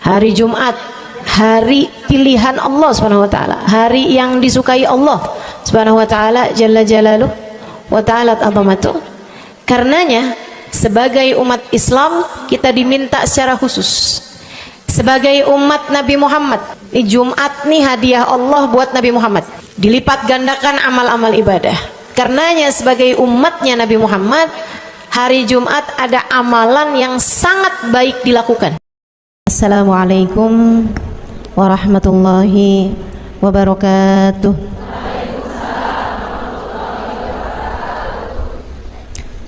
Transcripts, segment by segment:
Hari Jumat, hari pilihan Allah Subhanahu wa taala, hari yang disukai Allah Subhanahu wa taala jalla jalaluh wa ta'ala azamatuh. Karenanya sebagai umat Islam kita diminta secara khusus sebagai umat Nabi Muhammad, di Jumat nih hadiah Allah buat Nabi Muhammad, dilipat gandakan amal-amal ibadah. Karenanya sebagai umatnya Nabi Muhammad, hari Jumat ada amalan yang sangat baik dilakukan. Assalamualaikum warahmatullahi wabarakatuh.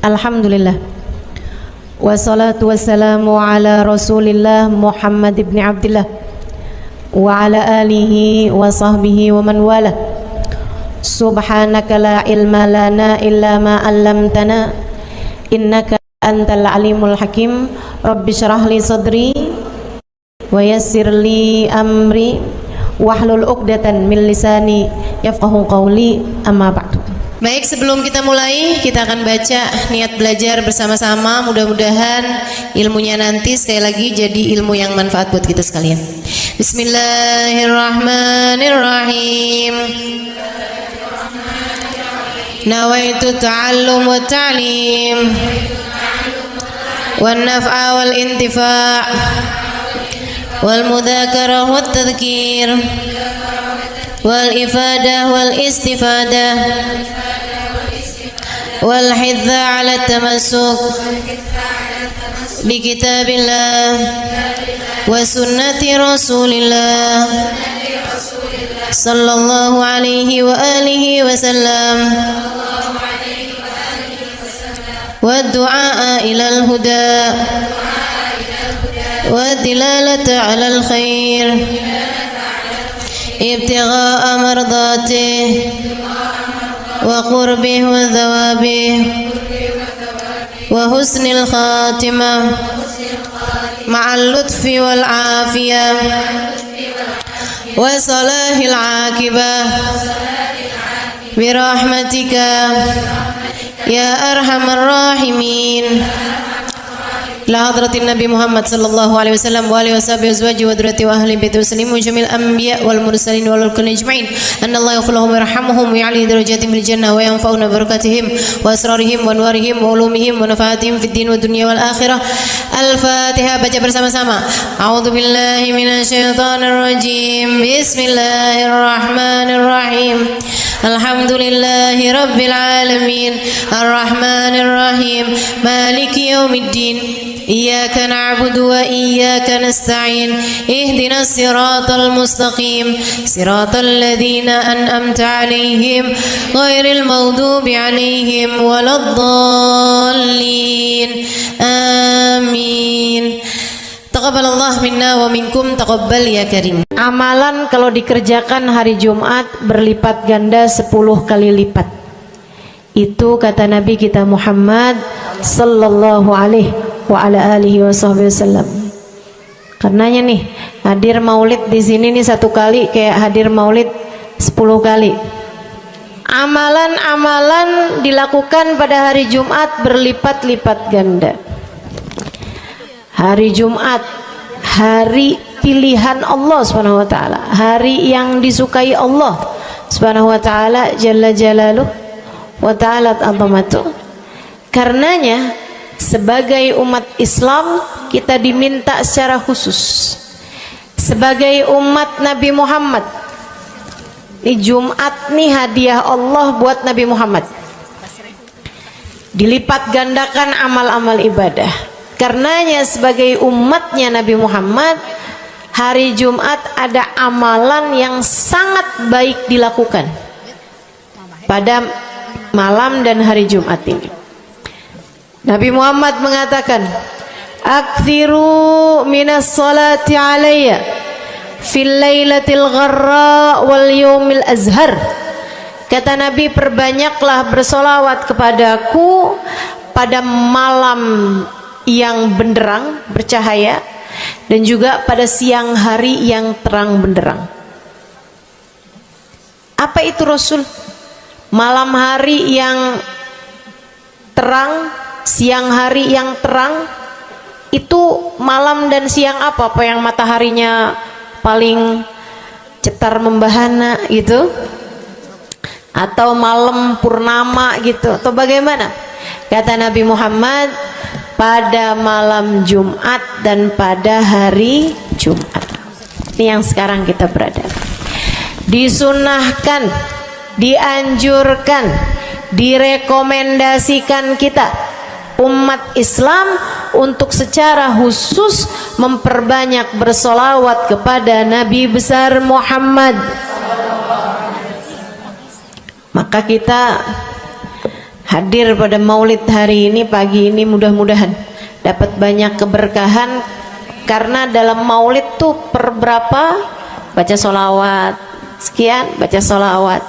Alhamdulillah, wassalatu wassalamu ala rasulillah Muhammad ibn Abdillah wa ala alihi wa sahbihi wa man wala. Subhanaka la ilma lana illa ma 'allamtana innaka antal alimul hakim. Rabbi syrah li sadri wa yassir li amri wahlul 'uqdatan min lisani yafqahu qawli, amma ba'du. Baik, sebelum kita mulai, kita akan baca niat belajar bersama-sama. Mudah-mudahan ilmunya nanti sekali lagi jadi ilmu yang manfaat buat kita sekalian. Bismillahirrahmanirrahim. Nawaitu ta'allum wa ta'lim wan naf'a wal intifa' wal mudzakarah wat tadhkir wal ifadah wal istifadah wal hidza 'ala tamassuk bi kitabillah wa sunnati rasulillah sallallahu alaihi wa alihi wasallam wa du'a ilal huda wa dilalata 'alal khair ibtigha'a mardatih wa qurbih wa thawabih wa husnil khatimah ma'al lutfi wal afiyah wa salahil aqibah birahmatika ya arhamar rahimin. La hadratin Nabi Muhammad sallallahu alaihi wasallam wa alihi washabihi azwaji wa dzurriyyati wa ahli baiti muslimin jamil anbiya wal mursalin wal kulli ajma'in. Anna Allah yaghfiruhum wa yarhamuhum wa ya'li darajatihim fil jannah wa yanfa'una barakatihim wa asrarihim wa anwarihim wa ulumihim wa nafaatihim fid din wa dunya wal akhirah. Al-Fatihah, baca bersama-sama. A'udzu billahi minasyaitonir rajim. Bismillahirrahmanirrahim. Alhamdulillahi rabbil alamin. Arrahmanir rahim. Maliki yaumiddin. Iyyaka na'budu wa iyyaka nasta'in. Ihdinas siratal mustaqim. Siratal ladzina an'amta 'alaihim ghairil maghdubi 'alaihim waladdallin. Amin. Taqabbalallah minna wa minkum, taqabbal ya karim. Amalan kalau dikerjakan hari Jumat berlipat ganda 10 kali lipat. Itu kata Nabi kita Muhammad sallallahu alaihi wa ala alihi wasallam. Karenanya nih, hadir maulid di sini nih 1 kali kayak hadir maulid 10 kali. Amalan-amalan dilakukan pada hari Jumat berlipat-lipat ganda. Hari Jumat, hari pilihan Allah Subhanahu wa taala, hari yang disukai Allah Subhanahu wa taala jalla jalaluh wa ta'ala azamatuh. Karenanya sebagai umat Islam kita diminta secara khusus sebagai umat Nabi Muhammad, di Jumat nih hadiah Allah buat Nabi Muhammad, dilipat gandakan amal-amal ibadah. Karenanya sebagai umatnya Nabi Muhammad, hari Jumat ada amalan yang sangat baik dilakukan pada malam dan hari Jumat ini. Nabi Muhammad mengatakan, "Aktsiru minas salati alayya fil lailatil gharra wal yaumil azhar." Kata Nabi, perbanyaklah bersolawat kepadaku pada malam yang benderang, bercahaya, dan juga pada siang hari yang terang benderang. Apa itu Rasul? Malam hari yang terang, siang hari yang terang, Itu malam dan siang apa yang mataharinya paling cetar membahana gitu, atau malam purnama gitu, atau bagaimana? Kata Nabi Muhammad, pada malam Jumat dan pada hari Jumat. Ini yang sekarang kita berada. Disunahkan, dianjurkan, direkomendasikan kita umat Islam untuk secara khusus memperbanyak bersolawat kepada Nabi besar Muhammad. Maka kita hadir pada maulid hari ini, pagi ini, mudah-mudahan dapat banyak keberkahan, karena dalam maulid tuh per berapa baca solawat sekian, baca solawat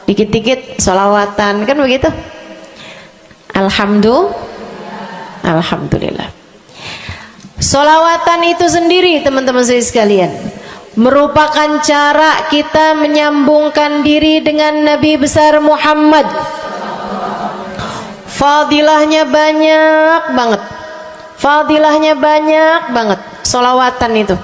dikit-dikit, solawatan, kan begitu. Alhamdulillah. Solawatan itu sendiri teman-teman sekalian merupakan cara kita menyambungkan diri dengan Nabi besar Muhammad. Fadilahnya banyak banget, fadilahnya banyak banget. Solawatan itu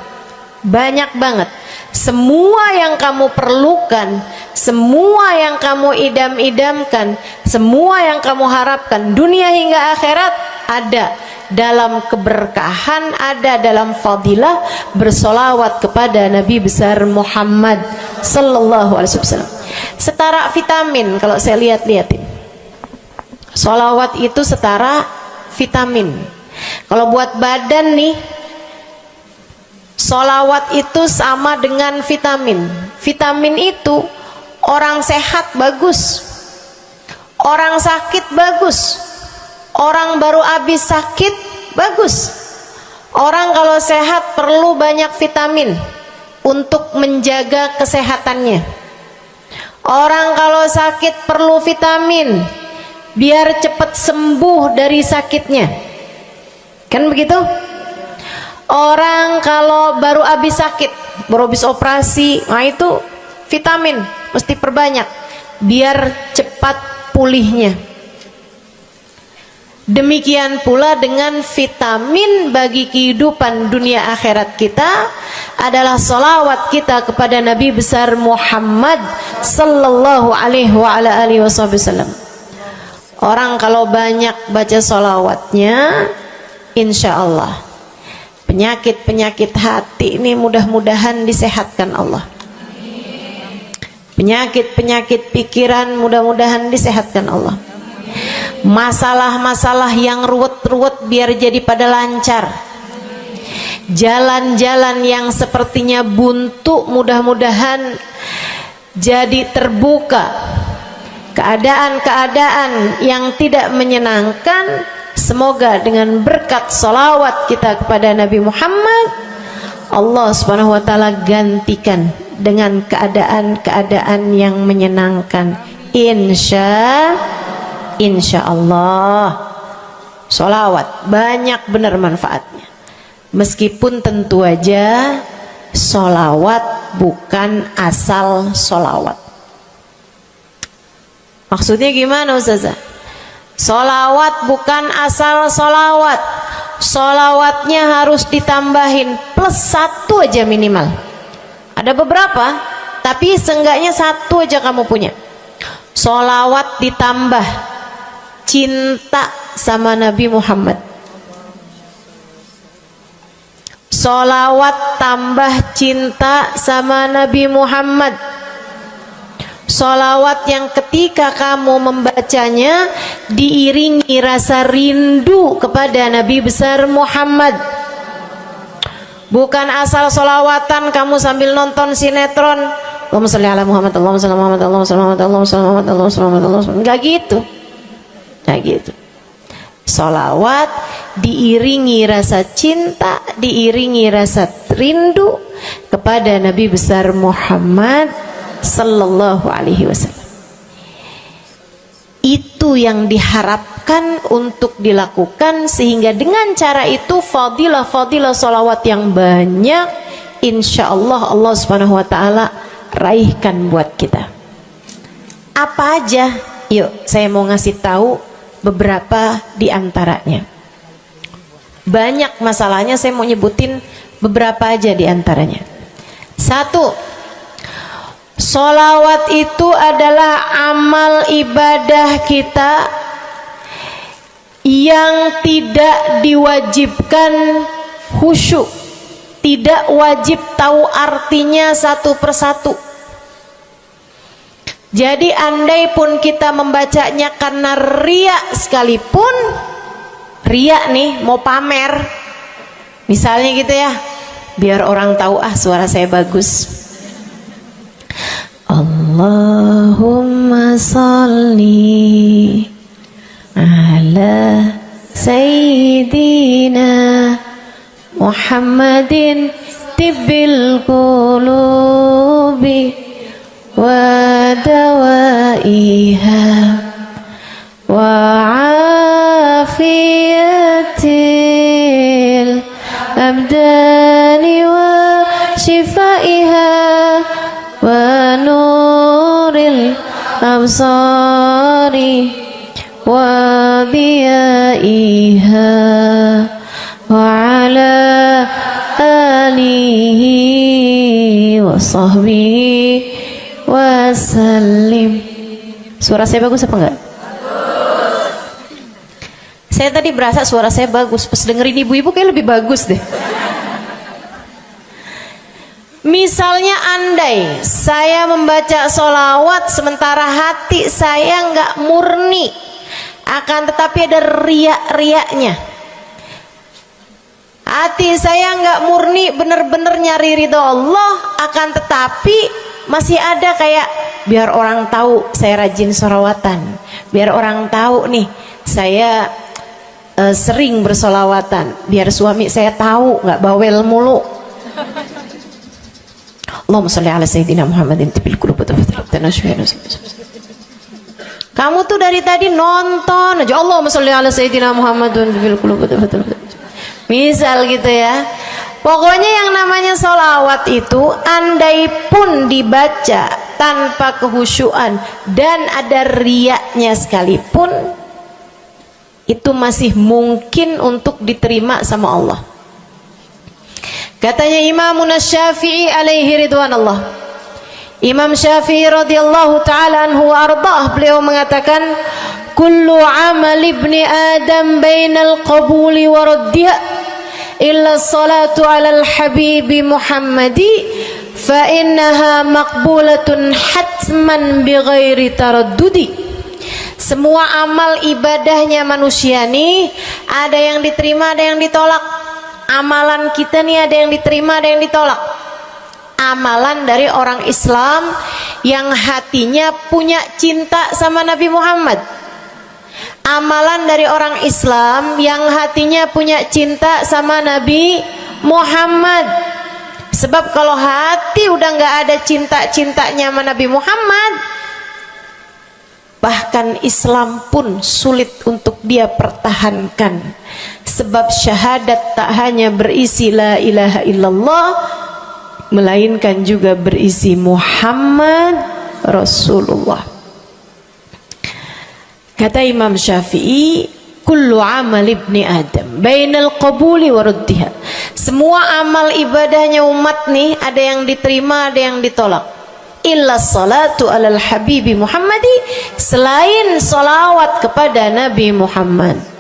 banyak banget. Semua yang kamu perlukan, semua yang kamu idam-idamkan, semua yang kamu harapkan, dunia hingga akhirat, ada dalam keberkahan, ada dalam fadilah bersolawat kepada Nabi besar Muhammad sallallahu alaihi wasallam. Setara vitamin kalau saya lihat-lihatin. Solawat itu setara vitamin. Kalau buat badan nih, solawat itu sama dengan vitamin. Vitamin itu orang sehat bagus, orang sakit bagus, orang baru habis sakit bagus. Orang kalau sehat perlu banyak vitamin untuk menjaga kesehatannya. Orang kalau sakit perlu vitamin biar cepat sembuh dari sakitnya, kan begitu? Orang kalau baru habis sakit, baru habis operasi, nah itu vitamin mesti perbanyak biar cepat pulihnya. Demikian pula dengan vitamin bagi kehidupan dunia akhirat kita adalah salawat kita kepada Nabi besar Muhammad sallallahu alaihi wasallam. Orang kalau banyak baca salawatnya, insya Allah penyakit-penyakit hati ini mudah-mudahan disehatkan Allah. Penyakit-penyakit pikiran mudah-mudahan disehatkan Allah. Masalah-masalah yang ruwet-ruwet biar jadi pada lancar. Jalan-jalan yang sepertinya buntu mudah-mudahan jadi terbuka. Keadaan-keadaan yang tidak menyenangkan, semoga dengan berkat salawat kita kepada Nabi Muhammad, Allah subhanahu wa ta'ala gantikan dengan keadaan-keadaan yang menyenangkan. Insya Allah. Salawat banyak benar manfaatnya. Meskipun tentu aja salawat bukan asal salawat. Maksudnya gimana Ustazah? Solawat bukan asal solawat. Solawatnya harus ditambahin plus 1 aja minimal. Ada beberapa, tapi seenggaknya 1 aja kamu punya. Solawat ditambah cinta sama Nabi Muhammad. Solawat tambah cinta sama Nabi Muhammad. Solawat yang ketika kamu membacanya diiringi rasa rindu kepada Nabi besar Muhammad. Bukan asal solawatan kamu sambil nonton sinetron, Allahumma sholli ala Muhammad, Allahumma sholli ala Muhammad, Allahumma sholli ala Muhammad, Allahumma sholli ala Muhammad, Allahumma sholli ala Muhammad. Enggak gitu. Enggak gitu. Solawat diiringi rasa cinta, diiringi rasa rindu kepada Nabi besar Muhammad sallallahu alaihi wasallam. Itu yang diharapkan untuk dilakukan, sehingga dengan cara itu fadilah-fadilah salawat yang banyak insya Allah Allah subhanahu wa ta'ala raihkan buat kita. Apa aja? Yuk saya mau ngasih tahu beberapa di antaranya. Banyak masalahnya, saya mau nyebutin beberapa aja di antaranya. Satu, sholawat itu adalah amal ibadah kita yang tidak diwajibkan khusyuk, tidak wajib tahu artinya satu persatu. Jadi andai pun kita membacanya karena riya sekalipun, riya nih mau pamer, misalnya gitu ya, biar orang tahu suara saya bagus. Allahumma sholli ala sayyidina Muhammadin tibbil qulubi wa dawaiha wa afiyatil abdani wa shifaiha wa nuril absari wa diyaiha wa ala alihi wa sahbihi wasallim. Suara saya bagus apa enggak? Bagus. Saya tadi berasa suara saya bagus, pas dengerin ibu-ibu kayak lebih bagus deh. Misalnya andai saya membaca sholawat sementara hati saya enggak murni, akan tetapi ada riak-riaknya. Hati saya enggak murni bener-bener nyari ridho Allah, akan tetapi masih ada kayak biar orang tahu saya rajin sholawatan, biar orang tahu nih saya sering bersolawatan, biar suami saya tahu nggak bawel mulu. Allahumma sholli ala sayyidina Muhammadin tibil qulubi. Kamu tuh dari tadi nonton aja Allahumma sholli ala sayyidina Muhammadin tibil qulubi. Misal gitu ya. Pokoknya yang namanya sholawat itu andai pun dibaca tanpa kehusyuan dan ada riaknya sekalipun, itu masih mungkin untuk diterima sama Allah. Katanya Imam Syafi'i alaihi ridwanullah, Imam Syafi'i radhiyallahu ta'ala anhu wa ardhah, beliau mengatakan kullu amal ibni adam bainal qabuli wa raddiha illa salatu alal habibi Muhammadi fa innaha maqbulatun hatman bighairi taraddudi. Semua amal ibadahnya manusia nih ada yang diterima, ada yang ditolak. Amalan kita nih ada yang diterima, ada yang ditolak. Amalan dari orang Islam yang hatinya punya cinta sama Nabi Muhammad, amalan dari orang Islam yang hatinya punya cinta sama Nabi Muhammad. Sebab kalau hati udah nggak ada cinta-cintanya sama Nabi Muhammad, bahkan Islam pun sulit untuk dia pertahankan. Sebab syahadat tak hanya berisi la ilaha illallah, melainkan juga berisi Muhammad Rasulullah. Kata Imam Syafi'i, kullu amal ibni adam bainal qabuli wa raddiha. Semua amal ibadahnya umat nih ada yang diterima, ada yang ditolak. Illa salatu alal habibi Muhammadi, selain salawat kepada Nabi Muhammad.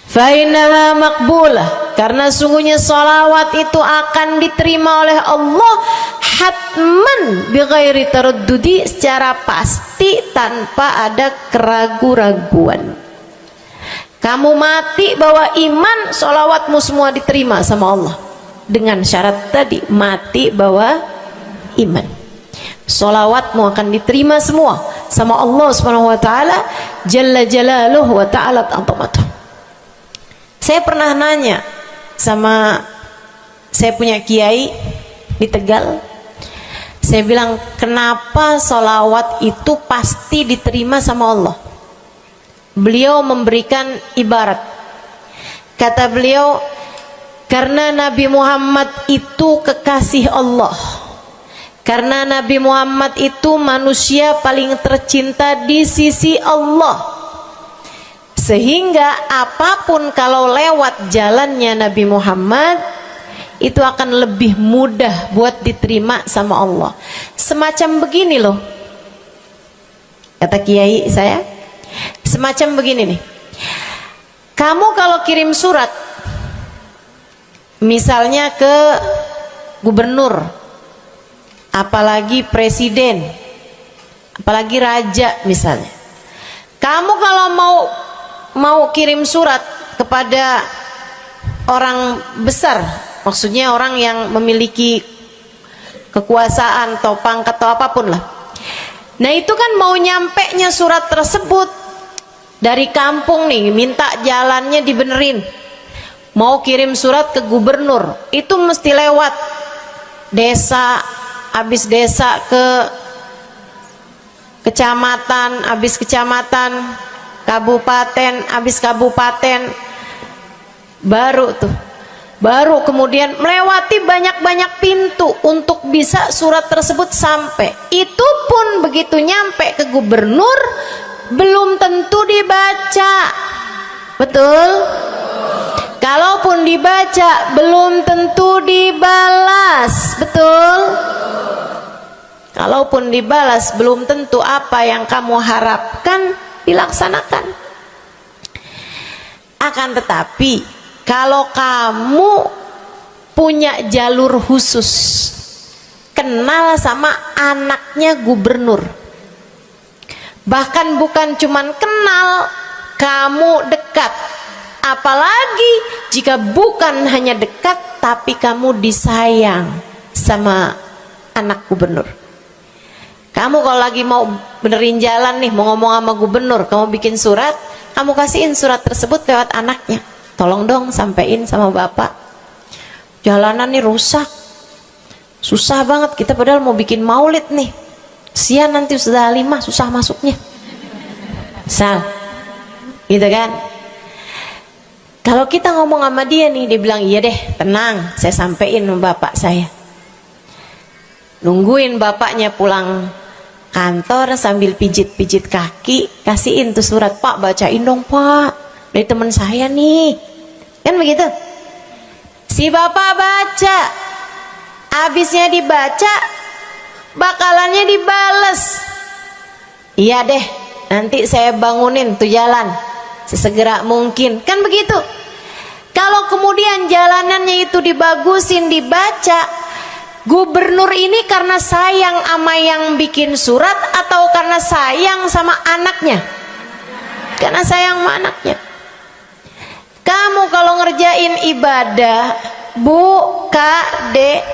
Fa innaha maqbulah, karena sungguhnya salawat itu akan diterima oleh Allah hatman bighairi taraddudi, secara pasti tanpa ada keraguan-raguan. Kamu mati bawa iman, salawatmu semua diterima sama Allah. Dengan syarat tadi, mati bawa iman, salawatmu akan diterima semua sama Allah Subhanahu wa taala jalla jalaluhu wa ta'ala azamatuh. Saya pernah nanya sama saya punya kiai di Tegal, saya bilang kenapa sholawat itu pasti diterima sama Allah. Beliau memberikan ibarat, kata beliau, karena Nabi Muhammad itu kekasih Allah, karena Nabi Muhammad itu manusia paling tercinta di sisi Allah. Sehingga apapun kalau lewat jalannya Nabi Muhammad itu akan lebih mudah buat diterima sama Allah. Semacam begini loh, kata kiai saya, semacam begini nih. Kamu kalau kirim surat misalnya ke gubernur, apalagi presiden, apalagi raja misalnya, kamu kalau mau kirim surat kepada orang besar, maksudnya orang yang memiliki kekuasaan atau pangkat atau apapun lah. Nah itu kan mau nyampe nya surat tersebut dari kampung nih, minta jalannya dibenerin, mau kirim surat ke gubernur, itu mesti lewat desa, habis desa ke kecamatan, habis kecamatan, kabupaten, habis kabupaten, baru kemudian melewati banyak-banyak pintu untuk bisa surat tersebut sampai. Itu pun begitu nyampe ke gubernur belum tentu dibaca, betul? Kalaupun dibaca belum tentu dibalas, betul? Kalaupun dibalas belum tentu apa yang kamu harapkan dilaksanakan. Akan tetapi kalau kamu punya jalur khusus, kenal sama anaknya gubernur, bahkan bukan cuman kenal, kamu dekat, apalagi jika bukan hanya dekat tapi kamu disayang sama anak gubernur. Kamu kalau lagi mau benerin jalan nih, mau ngomong sama gubernur, kamu bikin surat, kamu kasihin surat tersebut lewat anaknya, tolong dong sampein sama bapak, jalanan nih rusak, susah banget, kita padahal mau bikin maulid nih, sian nanti sudah 5 susah masuknya, misal gitu kan. Kalau kita ngomong sama dia nih, dia bilang iya deh, tenang, saya sampein sama bapak saya. Nungguin bapaknya pulang kantor sambil pijit-pijit kaki, kasihin tuh surat, Pak bacain dong Pak, dari teman saya nih, kan begitu. Si bapak baca, habisnya dibaca, bakalannya dibales, iya deh, nanti saya bangunin tuh jalan sesegera mungkin, kan begitu. Kalau kemudian jalanannya itu dibagusin, dibaca, gubernur ini karena sayang sama yang bikin surat atau karena sayang sama anaknya? Karena sayang sama anaknya. Kamu kalau ngerjain ibadah, Bu, Kak, Dek,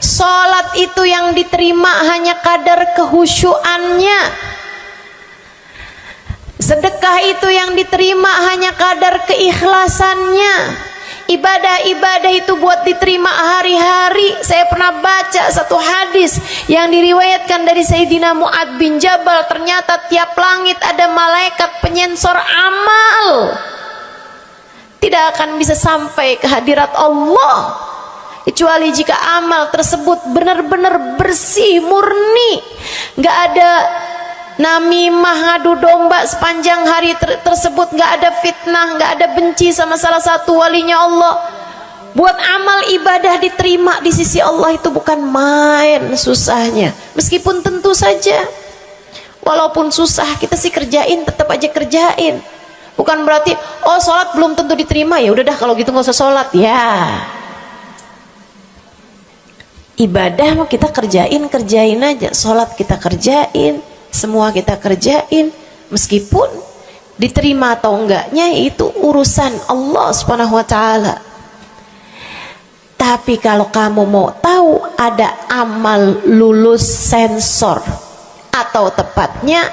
sholat itu yang diterima hanya kadar kehusyuannya. Sedekah itu yang diterima hanya kadar keikhlasannya. Ibadah-ibadah itu buat diterima hari-hari. Saya pernah baca satu hadis yang diriwayatkan dari Sayyidina Mu'ad bin Jabal, ternyata tiap langit ada malaikat penyensor amal, tidak akan bisa sampai ke hadirat Allah kecuali jika amal tersebut benar-benar bersih, murni, nggak ada namimah, ngadu domba sepanjang hari tersebut, nggak ada fitnah, nggak ada benci sama salah satu walinya Allah. Buat amal ibadah diterima di sisi Allah itu bukan main susahnya. Meskipun tentu saja walaupun susah kita sih kerjain, tetap aja kerjain. Bukan berarti oh sholat belum tentu diterima, ya udah dah kalau gitu nggak usah sholat ya. Ibadah mau kita kerjain aja, sholat kita kerjain, semua kita kerjain, meskipun diterima atau enggaknya itu urusan Allah Subhanahu wa taala. Tapi kalau kamu mau tahu, ada amal lulus sensor, atau tepatnya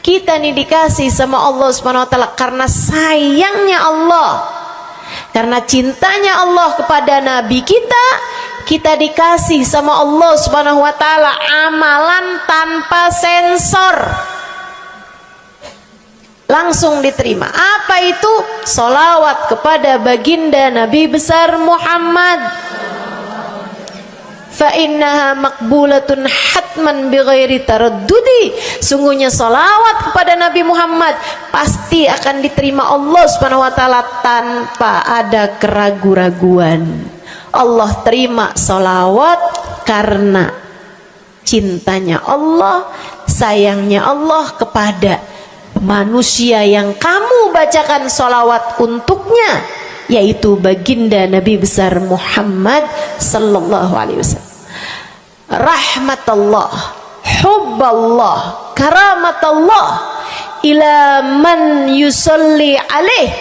kita nih dikasih sama Allah Subhanahu wa taala karena sayangnya Allah, karena cintanya Allah kepada nabi kita, kita dikasih sama Allah Subhanahu wa taala amalan tanpa sensor, langsung diterima. Apa itu? Sholawat kepada baginda Nabi besar Muhammad. fa innaha maqbulatun hatman bighairi taraddudi. Sungguhnya salawat kepada Nabi Muhammad pasti akan diterima Allah Subhanahu wa taala tanpa ada keraguan-raguan. Allah terima salawat karena cintanya Allah, sayangnya Allah kepada manusia yang kamu bacakan salawat untuknya, yaitu baginda Nabi besar Muhammad sallallahu alaihi wasallam. Rahmatullah, hubballah, karamatullah ila man yusalli alaih,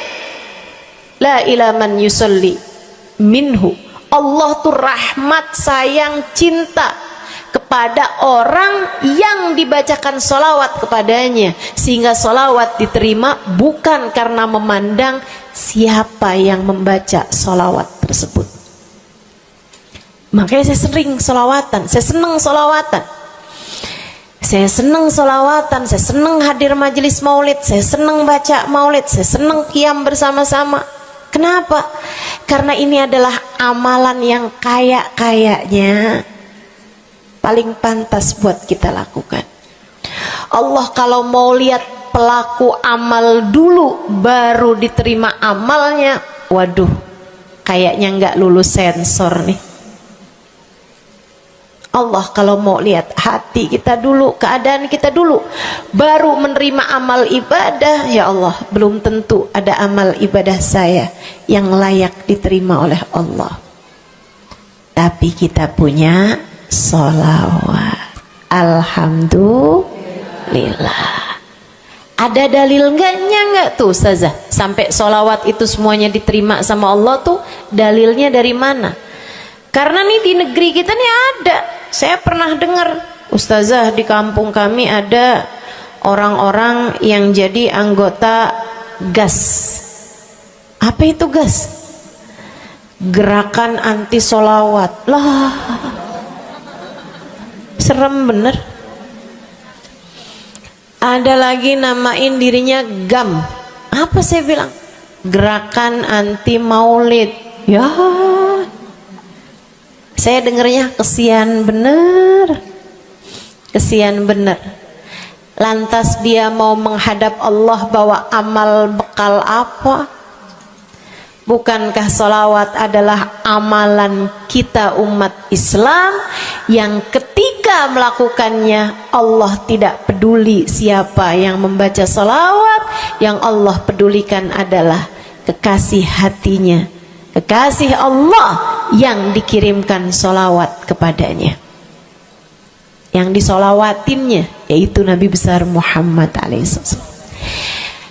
la ila man yusalli minhu. Allah tuh rahmat, sayang, cinta kepada orang yang dibacakan solawat kepadanya, sehingga solawat diterima bukan karena memandang siapa yang membaca solawat tersebut. Makanya saya sering solawatan, saya senang solawatan, saya senang solawatan, saya senang hadir majelis maulid, saya senang baca maulid, saya senang qiyam bersama-sama. Kenapa? Karena ini adalah amalan yang kayaknya paling pantas buat kita lakukan. Allah kalau mau lihat pelaku amal dulu baru diterima amalnya, waduh, kayaknya nggak lulus sensor nih. Allah kalau mau lihat hati kita dulu, keadaan kita dulu, baru menerima amal ibadah, ya Allah, belum tentu ada amal ibadah saya yang layak diterima oleh Allah. Tapi kita punya sholawat, alhamdulillah. Ada dalil nggak tuh Ustazah sampai sholawat itu semuanya diterima sama Allah tuh? Dalilnya dari mana? Karena nih di negeri kita nih ada, saya pernah dengar Ustazah, di kampung kami ada orang-orang yang jadi anggota GAS. Apa itu GAS? Gerakan anti sholawat. Lah, serem bener. Ada lagi namain dirinya GAM. Apa saya bilang? Gerakan anti maulid. Ya, saya dengernya kesian bener, kesian bener. Lantas dia mau menghadap Allah bawa amal bekal apa? Bukankah sholawat adalah amalan kita umat Islam yang ketika melakukannya Allah tidak peduli siapa yang membaca sholawat, yang Allah pedulikan adalah kekasih hatinya, kekasih Allah yang dikirimkan sholawat kepadanya, yang disolawatinnya yaitu Nabi besar Muhammad alaihissalam.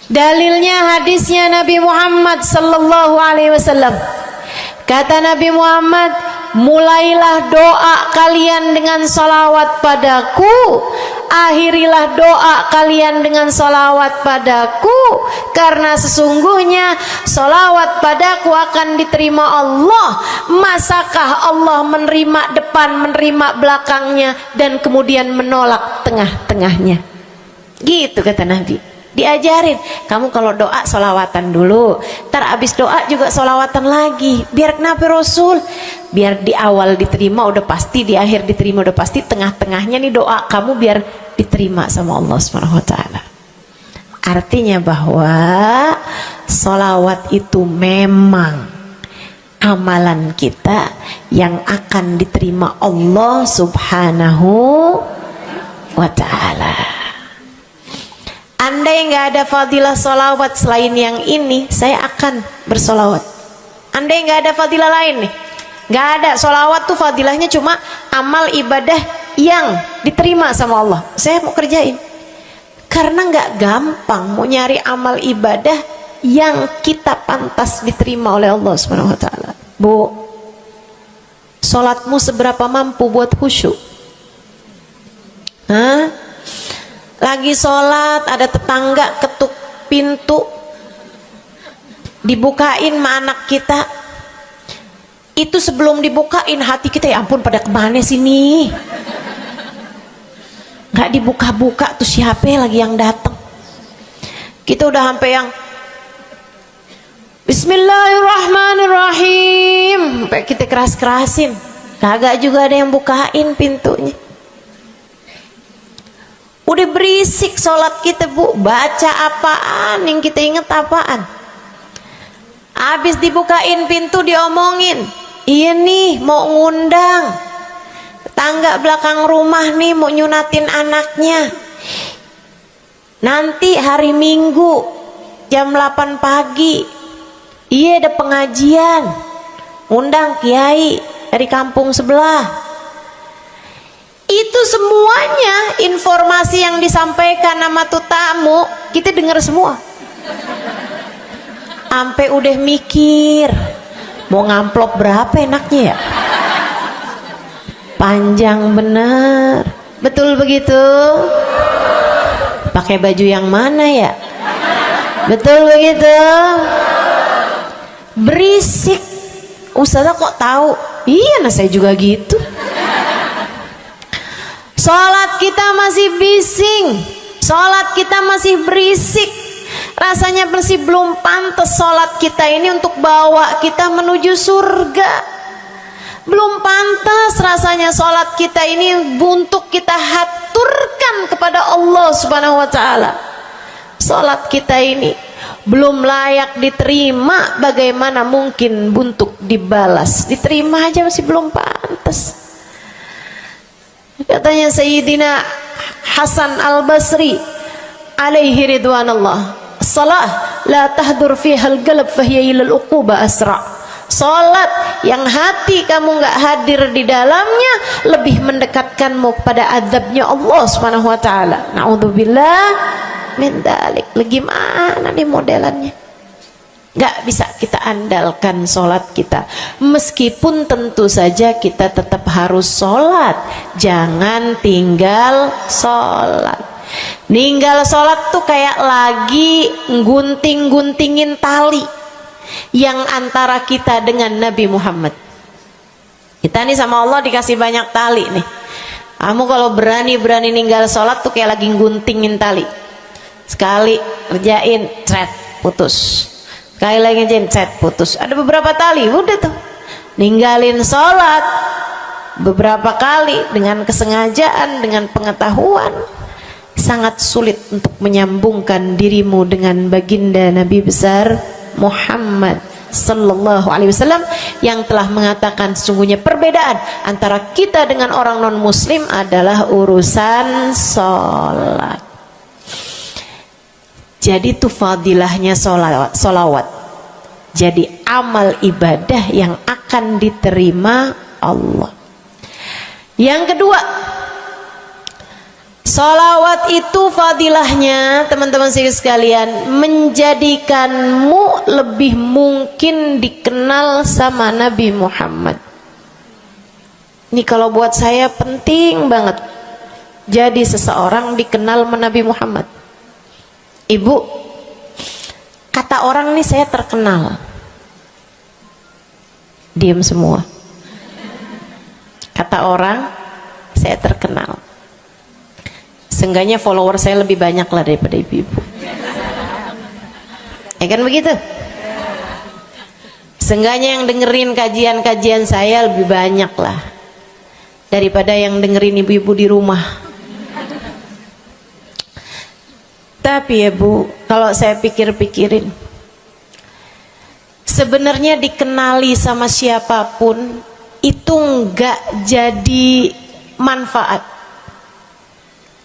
Dalilnya hadisnya Nabi Muhammad sallallahu alaihi wasallam. Kata Nabi Muhammad, mulailah doa kalian dengan salawat padaku, akhirilah doa kalian dengan salawat padaku, karena sesungguhnya salawat padaku akan diterima Allah. Masakah Allah menerima depan, menerima belakangnya, dan kemudian menolak tengah-tengahnya? Gitu kata Nabi. Diajarin, kamu kalau doa solawatan dulu, ntar abis doa juga solawatan lagi. Biar kenapa Rasul? Biar di awal diterima udah pasti, di akhir diterima udah pasti, tengah-tengahnya nih doa kamu biar diterima sama Allah Subhanahu wa taala. Artinya bahwa solawat itu memang amalan kita yang akan diterima Allah Subhanahu wa taala. Andai nggak ada fadilah solawat selain yang ini, saya akan bersolawat. Andai nggak ada fadilah lain nih, nggak ada solawat tuh fadilahnya cuma amal ibadah yang diterima sama Allah, saya mau kerjain. Karena nggak gampang mau nyari amal ibadah yang kita pantas diterima oleh Allah Subhanahu wa taala. Bu, sholatmu seberapa mampu buat khusyuk? Hah? Lagi sholat ada tetangga ketuk pintu, dibukain sama anak kita. Itu sebelum dibukain hati kita, ya ampun pada kemana sini? Gak dibuka-buka tuh siapa lagi yang datang? Kita udah sampai yang Bismillahirrahmanirrahim, sampai kita keras-kerasin. kagak juga ada yang bukain pintunya. Udah berisik sholat kita Bu, baca apaan, yang kita inget apaan. Habis dibukain pintu diomongin, iya nih mau ngundang tetangga belakang rumah nih, mau nyunatin anaknya nanti hari Minggu jam 8 pagi. Iya ada pengajian, undang kiai dari kampung sebelah. Itu semuanya informasi yang disampaikan sama tuh tamu kita dengar semua. Sampai udah mikir mau ngamplop berapa enaknya ya, panjang bener. Betul begitu? Pakai baju yang mana ya? Betul begitu? Berisik. Ustazah kok tahu? Iya, nah saya juga gitu. Sholat kita masih bising, sholat kita masih berisik. Rasanya masih belum pantas sholat kita ini untuk bawa kita menuju surga. Belum pantas rasanya sholat kita ini untuk kita haturkan kepada Allah Subhanahu wa ta'ala. Sholat kita ini belum layak diterima, bagaimana mungkin untuk dibalas? Diterima aja masih belum pantas. Katanya Sayyidina Hasan Al-Basri alaihi ridwanallah, salah la tahdur fiha al-qalb fahiya ila al-uquba asra. Salat yang hati kamu nggak hadir di dalamnya lebih mendekatkanmu kepada azabnya Allah Subhanahu wa taala. Naudzubillah min dzalik. Gimana nih modelannya? Gak bisa kita andalkan sholat kita, meskipun tentu saja kita tetap harus sholat. Jangan tinggal sholat. Ninggal sholat tuh kayak lagi gunting-guntingin tali yang antara kita dengan Nabi Muhammad. Kita nih sama Allah dikasih banyak tali nih. Kamu kalau berani-berani ninggal sholat tuh kayak lagi guntingin tali. Sekali kerjain, cret, putus. Sekali lagi cet, putus. Ada beberapa tali, udah tuh ninggalin sholat beberapa kali dengan kesengajaan, dengan pengetahuan, sangat sulit untuk menyambungkan dirimu dengan baginda Nabi besar Muhammad sallallahu alaihi wasallam yang telah mengatakan sesungguhnya perbedaan antara kita dengan orang non muslim adalah urusan sholat. Jadi itu fadilahnya solawat. Jadi amal ibadah yang akan diterima Allah. Yang kedua, solawat itu fadilahnya teman-teman sekalian menjadikanmu lebih mungkin dikenal sama Nabi Muhammad. Ini kalau buat saya penting banget. Jadi seseorang dikenal sama Nabi Muhammad. Ibu, kata orang nih saya terkenal. Diam semua. Kata orang saya terkenal. Seenggaknya follower saya lebih banyak lah daripada ibu-ibu. Ya kan begitu? Seenggaknya yang dengerin kajian-kajian saya lebih banyak lah daripada yang dengerin ibu-ibu di rumah. Tapi ya Bu, kalau saya pikir-pikirin, sebenarnya dikenali sama siapapun itu enggak jadi manfaat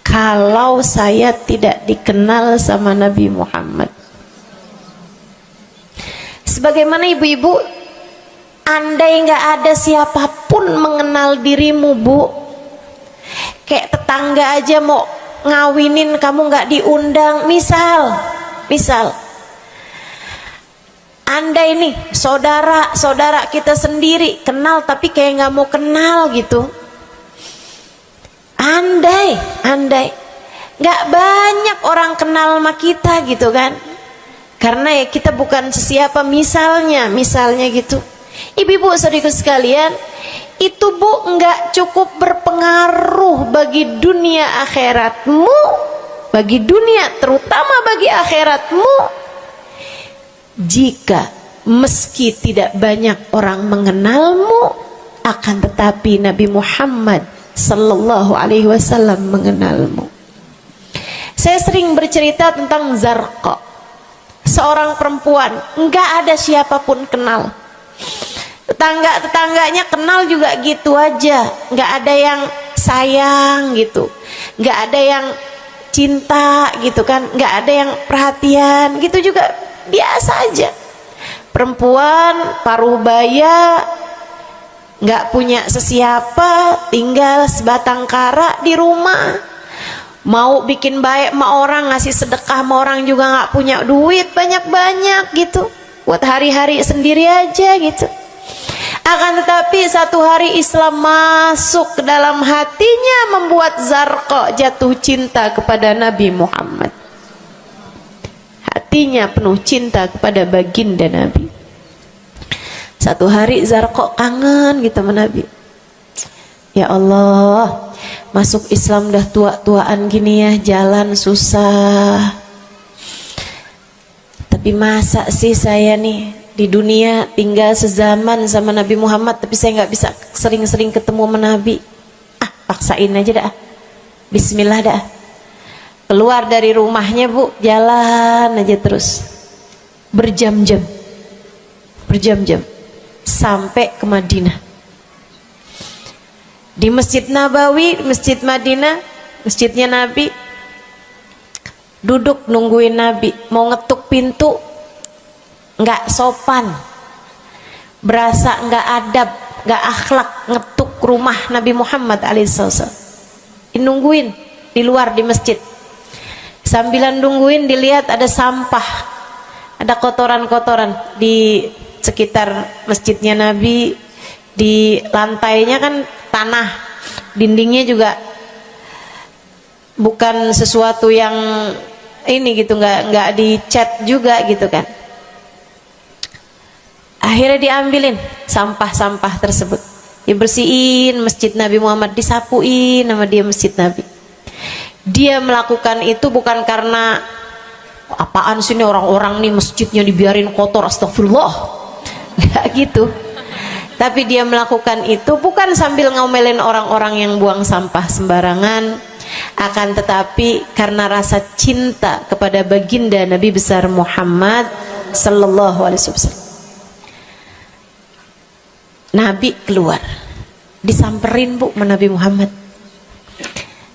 kalau saya tidak dikenal sama Nabi Muhammad. Sebagaimana ibu-ibu, andai enggak ada siapapun mengenal dirimu Bu, kayak tetangga aja mau ngawinin kamu nggak diundang, misal andai nih saudara kita sendiri kenal tapi kayak nggak mau kenal gitu, andai nggak banyak orang kenal sama kita gitu kan, karena ya kita bukan sesiapa, misalnya gitu. Ibu-ibu saudaraku sekalian, itu Bu nggak cukup berpengaruh bagi dunia akhiratmu, bagi dunia terutama bagi akhiratmu, jika meski tidak banyak orang mengenalmu akan tetapi Nabi Muhammad sallallahu alaihi wasallam mengenalmu. Saya sering bercerita tentang Zarqa, seorang perempuan, enggak ada siapapun kenal. Tetangga-tetangganya kenal juga gitu aja, enggak ada yang sayang gitu, enggak ada yang cinta gitu kan, enggak ada yang perhatian gitu, juga biasa aja. Perempuan paruh baya, nggak punya sesiapa, tinggal sebatang kara di rumah. Mau bikin baik sama orang, ngasih sedekah sama orang juga nggak punya duit banyak-banyak gitu, buat hari-hari sendiri aja gitu. Akan tetapi satu hari Islam masuk ke dalam hatinya, membuat Zarqa jatuh cinta kepada Nabi Muhammad. Hatinya penuh cinta kepada baginda Nabi. Satu hari Zarqa kangen gitu sama Nabi. Ya Allah, masuk Islam dah tua-tuaan gini ya, jalan susah. Tapi masa sih saya nih di dunia tinggal sezaman sama Nabi Muhammad, tapi saya nggak bisa sering-sering ketemu sama Nabi. Paksain aja dah. Bismillah dah. Keluar dari rumahnya bu, jalan aja terus berjam-jam sampai ke Madinah. Di Masjid Nabawi, Masjid Madinah, masjidnya Nabi, duduk nungguin Nabi. Mau ngetuk pintu nggak sopan, berasa nggak adab, nggak akhlak, ngetuk rumah Nabi Muhammad alaihissalam. Nungguin di luar di masjid. Sambilan nungguin dilihat ada sampah, ada kotoran-kotoran di sekitar masjidnya Nabi. Di lantainya kan tanah, dindingnya juga bukan sesuatu yang ini gitu, nggak dicat juga gitu kan. Akhirnya diambilin sampah-sampah tersebut, dibersihin masjid Nabi Muhammad, disapuin nama dia masjid Nabi. Dia melakukan itu bukan karena apaan sih ini orang-orang nih masjidnya dibiarin kotor, astagfirullah, nggak gitu. Tapi dia melakukan itu bukan sambil ngomelin orang-orang yang buang sampah sembarangan, akan tetapi karena rasa cinta kepada baginda Nabi besar Muhammad sallallahu alaihi wasallam. Nabi keluar, disamperin bu sama Nabi Muhammad.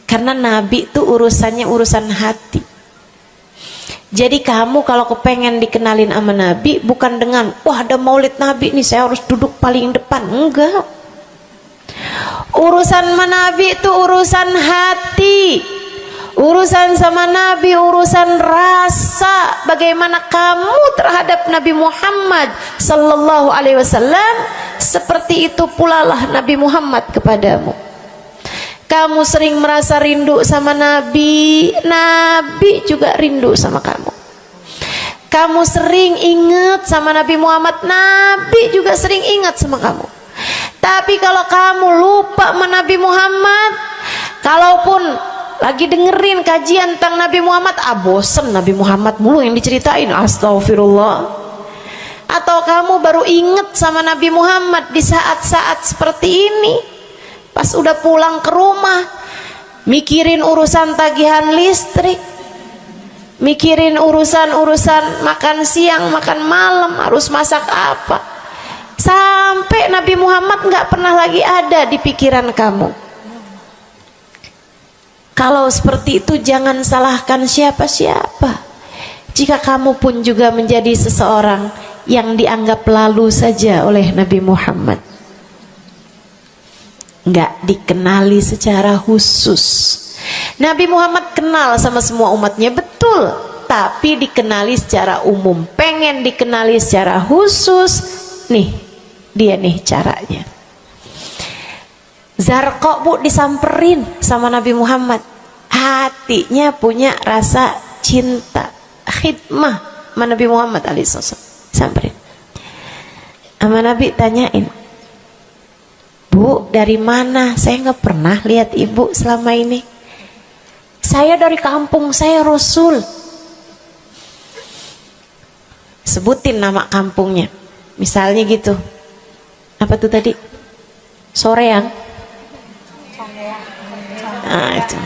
Karena Nabi itu urusannya urusan hati. Jadi kamu kalau kepengen dikenalin sama Nabi, bukan dengan wah ada maulid Nabi nih saya harus duduk paling depan, enggak. Urusan sama Nabi itu urusan hati. Urusan sama Nabi urusan rasa, bagaimana kamu terhadap Nabi Muhammad sallallahu alaihi wasallam, seperti itu pula lah Nabi Muhammad kepadamu. Kamu sering merasa rindu sama Nabi, Nabi juga rindu sama kamu. Kamu sering ingat sama Nabi Muhammad, Nabi juga sering ingat sama kamu. Tapi kalau kamu lupa sama Nabi Muhammad, kalaupun lagi dengerin kajian tentang Nabi Muhammad, bosen Nabi Muhammad mulu yang diceritain, astagfirullah. Atau kamu baru ingat sama Nabi Muhammad di saat-saat seperti ini, pas udah pulang ke rumah, mikirin urusan tagihan listrik, mikirin urusan makan siang, makan malam, harus masak apa, sampai Nabi Muhammad nggak pernah lagi ada di pikiran kamu. Kalau seperti itu jangan salahkan siapa-siapa. Jika kamu pun juga menjadi seseorang yang dianggap lalu saja oleh Nabi Muhammad, nggak dikenali secara khusus. Nabi Muhammad kenal sama semua umatnya, betul, tapi dikenali secara umum. Pengen dikenali secara khusus, nih dia nih caranya. Zarqa bu disamperin sama Nabi Muhammad, hatinya punya rasa cinta, khidmah sama Nabi Muhammad alaihissalam. Samperin sama Nabi, tanyain, Bu, dari mana? Saya nggak pernah lihat ibu selama ini. Saya dari kampung saya Rasul. Sebutin nama kampungnya. Misalnya gitu. Apa tuh tadi? Soreang. Nah, itu.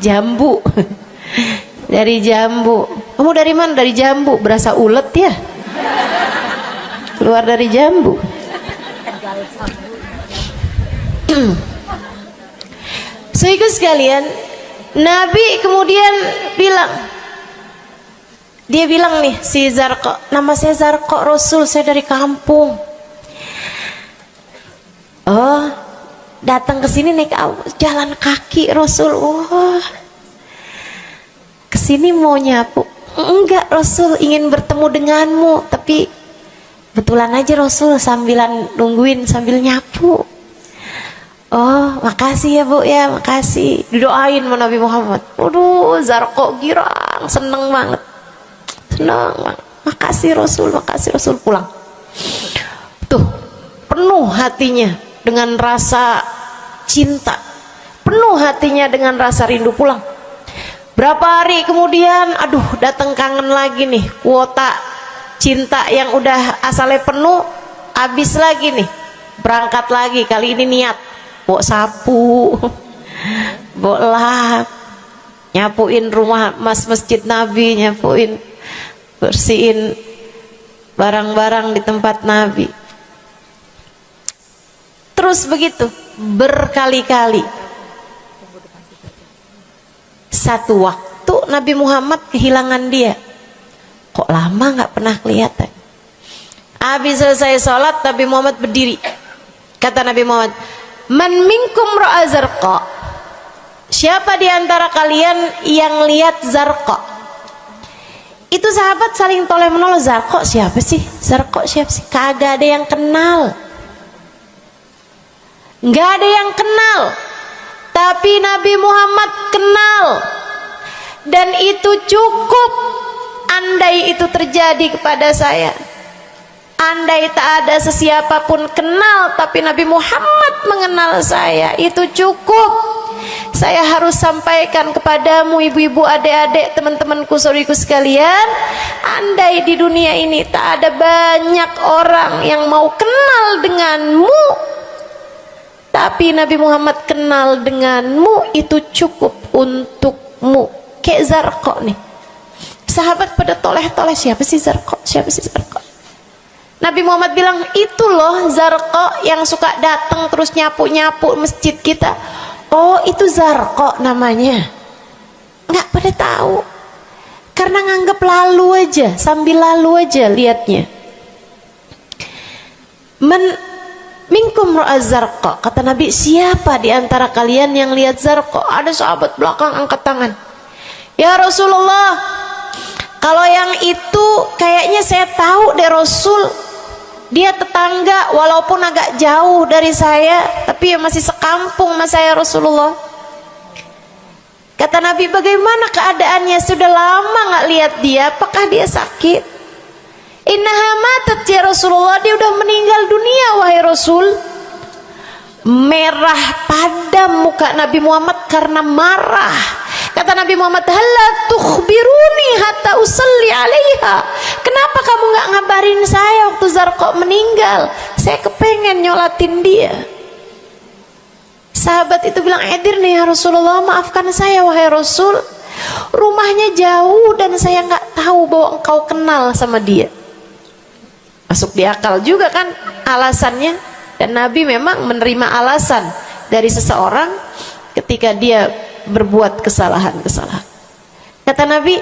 Jambu. Dari jambu. Kamu dari mana? Dari jambu. Berasa ulet ya? Keluar dari jambu. Saudara sekalian, Nabi kemudian bilang, dia bilang nih si Zarqa, nama saya Zarqa Rasul, saya dari kampung. Oh, datang ke sini naik jalan kaki Rasul. Wah, kesini mau nyapu? Enggak Rasul, ingin bertemu denganmu, tapi betulan aja Rasul sambilan nungguin sambil nyapu. Oh, makasih ya Bu ya, makasih. Didoain sama Nabi Muhammad. Waduh, Zarqa girang, seneng banget. Seneng banget. Makasih Rasul pulang. Tuh, penuh hatinya dengan rasa cinta. Penuh hatinya dengan rasa rindu pulang. Berapa hari kemudian, aduh datang kangen lagi nih. Kuota cinta yang udah asalnya penuh, habis lagi nih. Berangkat lagi, kali ini niat. Bawa sapu, bawa lap, nyapuin rumah masjid Nabi, nyapuin, bersihin barang-barang di tempat Nabi. Terus begitu berkali-kali. Satu waktu Nabi Muhammad kehilangan dia. Kok lama nggak pernah kelihatan. Habis selesai sholat Nabi Muhammad berdiri. Kata Nabi Muhammad, man minkum ra'a Zarqa, siapa di antara kalian yang lihat Zarqa? Itu sahabat saling toleh menolong. Zarqa siapa sih? Zarqa siapa sih? Kagak ada yang kenal, nggak ada yang kenal. Tapi Nabi Muhammad kenal, dan itu cukup. Andai itu terjadi kepada saya, andai tak ada sesiapa pun kenal, tapi Nabi Muhammad mengenal saya, itu cukup. Saya harus sampaikan kepadamu ibu-ibu, adik-adik, teman-temanku, saudariku sekalian, andai di dunia ini tak ada banyak orang yang mau kenal denganmu, tapi Nabi Muhammad kenal denganmu, itu cukup untukmu. Kayak Zarqa nih, sahabat pada toleh-toleh, siapa sih Zarqa? Siapa sih Zarqa? Nabi Muhammad bilang, itu loh Zarqa yang suka datang terus nyapu-nyapu masjid kita. Oh, itu Zarqa namanya. Nggak pada tahu, karena nganggap lalu aja, sambil lalu aja liatnya. Minkum ra'a Zarqa, kata Nabi, siapa di antara kalian yang lihat Zarqa? Ada sahabat belakang angkat tangan. Ya Rasulullah, kalau yang itu kayaknya saya tahu deh Rasul. Dia tetangga walaupun agak jauh dari saya, tapi ya masih sekampung sama saya Rasulullah. Kata Nabi, bagaimana keadaannya? Sudah lama nggak lihat dia, apakah dia sakit? Innaha matat ya Rasulullah, dia udah meninggal dunia wahai Rasul. Merah padam muka Nabi Muhammad karena marah. Kata Nabi Muhammad, halla tukhbiruni hatta usalli alaiha. Kenapa kamu nggak ngabarin saya waktu Zarqa meninggal? Saya kepengen nyolatin dia. Sahabat itu bilang, edir nih ya Rasulullah, maafkan saya wahai Rasul, rumahnya jauh dan saya nggak tahu bahwa engkau kenal sama dia. Masuk di akal juga kan alasannya. Dan Nabi memang menerima alasan dari seseorang ketika dia berbuat kesalahan-kesalahan. Kata Nabi,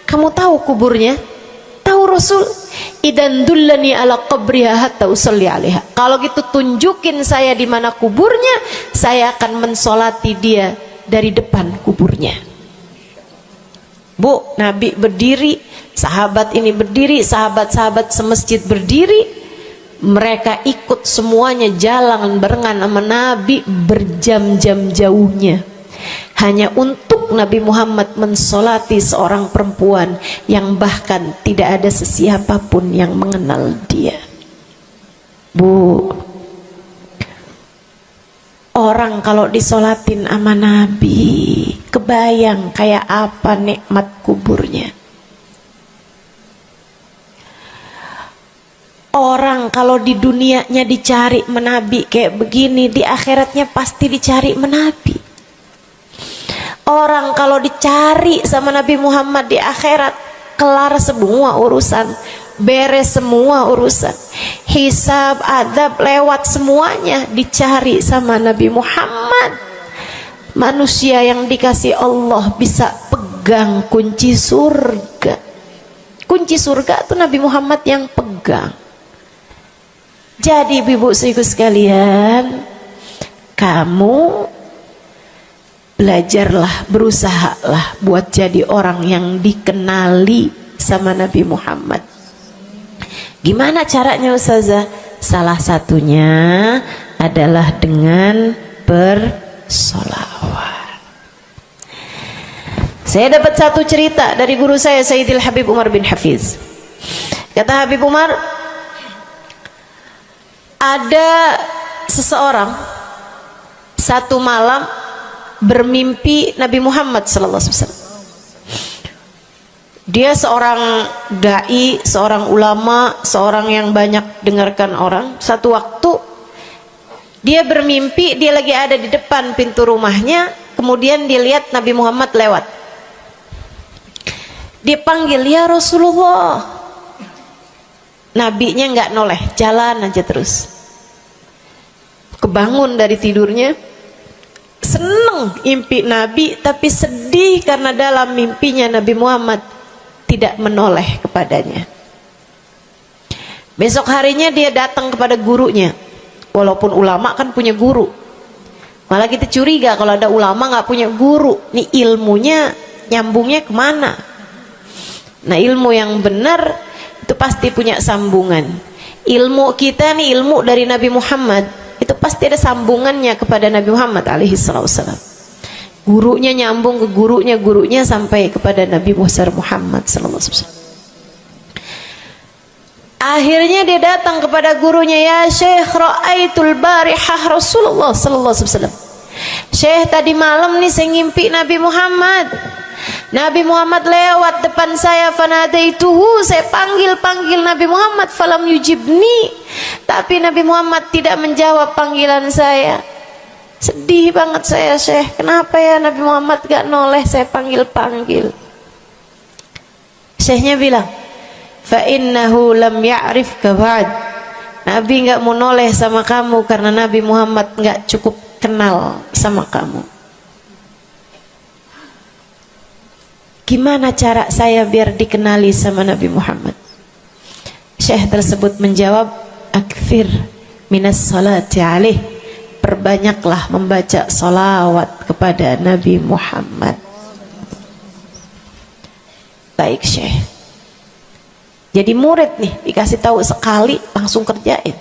kamu tahu kuburnya? Tahu Rasul? Idan dullani ala qabriha hatta usalli alaiha. Kalau gitu tunjukin saya di mana kuburnya, saya akan mensolati dia dari depan kuburnya. Bu, Nabi berdiri, sahabat ini berdiri, sahabat-sahabat semasjid berdiri. Mereka ikut semuanya jalan barengan sama Nabi berjam-jam jauhnya, hanya untuk Nabi Muhammad mensolati seorang perempuan yang bahkan tidak ada sesiapapun yang mengenal dia. Bu, orang kalau disolatin sama Nabi, kebayang kayak apa nikmat kuburnya. Orang Orang kalau di dunianya dicari menabi kayak begini, di akhiratnya pasti dicari menabi. Orang kalau dicari sama Nabi Muhammad di akhirat, kelar semua urusan, beres semua urusan, hisab, adab lewat semuanya, dicari sama Nabi Muhammad. Manusia yang dikasih Allah bisa pegang kunci surga. Kunci surga itu Nabi Muhammad yang pegang. Jadi ibu-ibu sekalian, kamu belajarlah, berusahalah buat jadi orang yang dikenali sama Nabi Muhammad. Gimana caranya Ustazah? Salah satunya adalah dengan bersolawat. Saya dapat satu cerita dari guru saya, Sayyidil Habib Umar bin Hafiz. Kata Habib Umar, ada seseorang satu malam bermimpi Nabi Muhammad SAW. Dia seorang dai, seorang ulama, seorang yang banyak dengarkan orang. Satu waktu dia bermimpi, dia lagi ada di depan pintu rumahnya, kemudian dia lihat Nabi Muhammad lewat. Dia panggil, ya Rasulullah. Nabinya nggak noleh, jalan aja terus. Kebangun dari tidurnya, seneng impi Nabi, tapi sedih karena dalam mimpinya Nabi Muhammad tidak menoleh kepadanya. Besok harinya dia datang kepada gurunya. Walaupun ulama kan punya guru, malah kita curiga kalau ada ulama nggak punya guru. Nih ilmunya nyambungnya kemana? Nah, ilmu yang benar itu pasti punya sambungan. Ilmu kita nih, ilmu dari Nabi Muhammad, itu pasti ada sambungannya kepada Nabi Muhammad alaihi wasallam. Gurunya nyambung ke gurunya sampai kepada Nabi Muhammad sallallahu alaihi wasallam. Akhirnya dia datang kepada gurunya, ya Syekh, ra'aitul barihah Rasulullah sallallahu alaihi wasallam. Syekh, tadi malam nih saya ngimpi Nabi Muhammad. Nabi Muhammad lewat depan saya, fanadaituhu, saya panggil Nabi Muhammad, falam yujibni, tapi Nabi Muhammad tidak menjawab panggilan saya. Sedih banget saya, Syekh, kenapa ya Nabi Muhammad gak noleh saya panggil. Syekhnya bilang, fa innahu lam ya'rifka ba'd. Nabi gak mau noleh sama kamu karena Nabi Muhammad gak cukup kenal sama kamu. Gimana cara saya biar dikenali sama Nabi Muhammad? Syekh tersebut menjawab, akfir minas salati alaih, perbanyaklah membaca salawat kepada Nabi Muhammad. Baik Syekh. Jadi murid nih, dikasih tahu sekali langsung kerjain.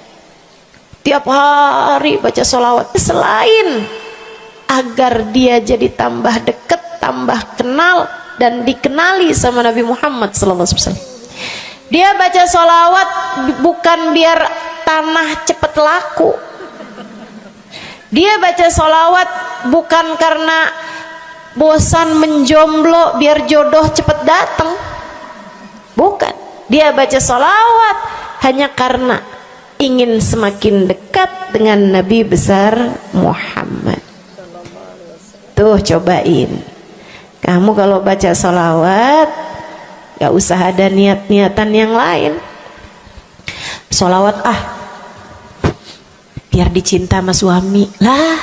Tiap hari baca salawat. Selain agar dia jadi tambah dekat, tambah kenal, dan dikenali sama Nabi Muhammad SAW. Dia baca sholawat bukan biar tanah cepat laku. Dia baca sholawat bukan karena bosan menjomblo biar jodoh cepat datang. Bukan. Dia baca sholawat hanya karena ingin semakin dekat dengan Nabi besar Muhammad. Tuh cobain. Kamu kalau baca sholawat gak usah ada niat-niatan yang lain. Sholawat biar dicinta sama suami lah.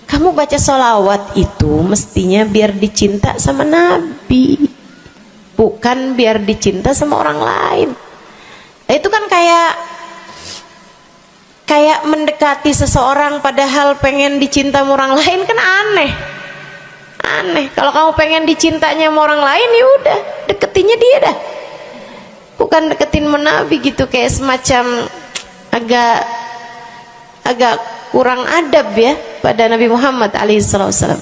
Kamu baca sholawat itu mestinya biar dicinta sama Nabi, bukan biar dicinta sama orang lain. Itu kan kayak mendekati seseorang padahal pengen dicinta sama orang lain, kan aneh. Kalau kamu pengen dicintanya sama orang lain, ya udah deketinnya dia dah, bukan deketin Nabi gitu, kayak semacam agak kurang adab ya pada Nabi Muhammad alaihissalam.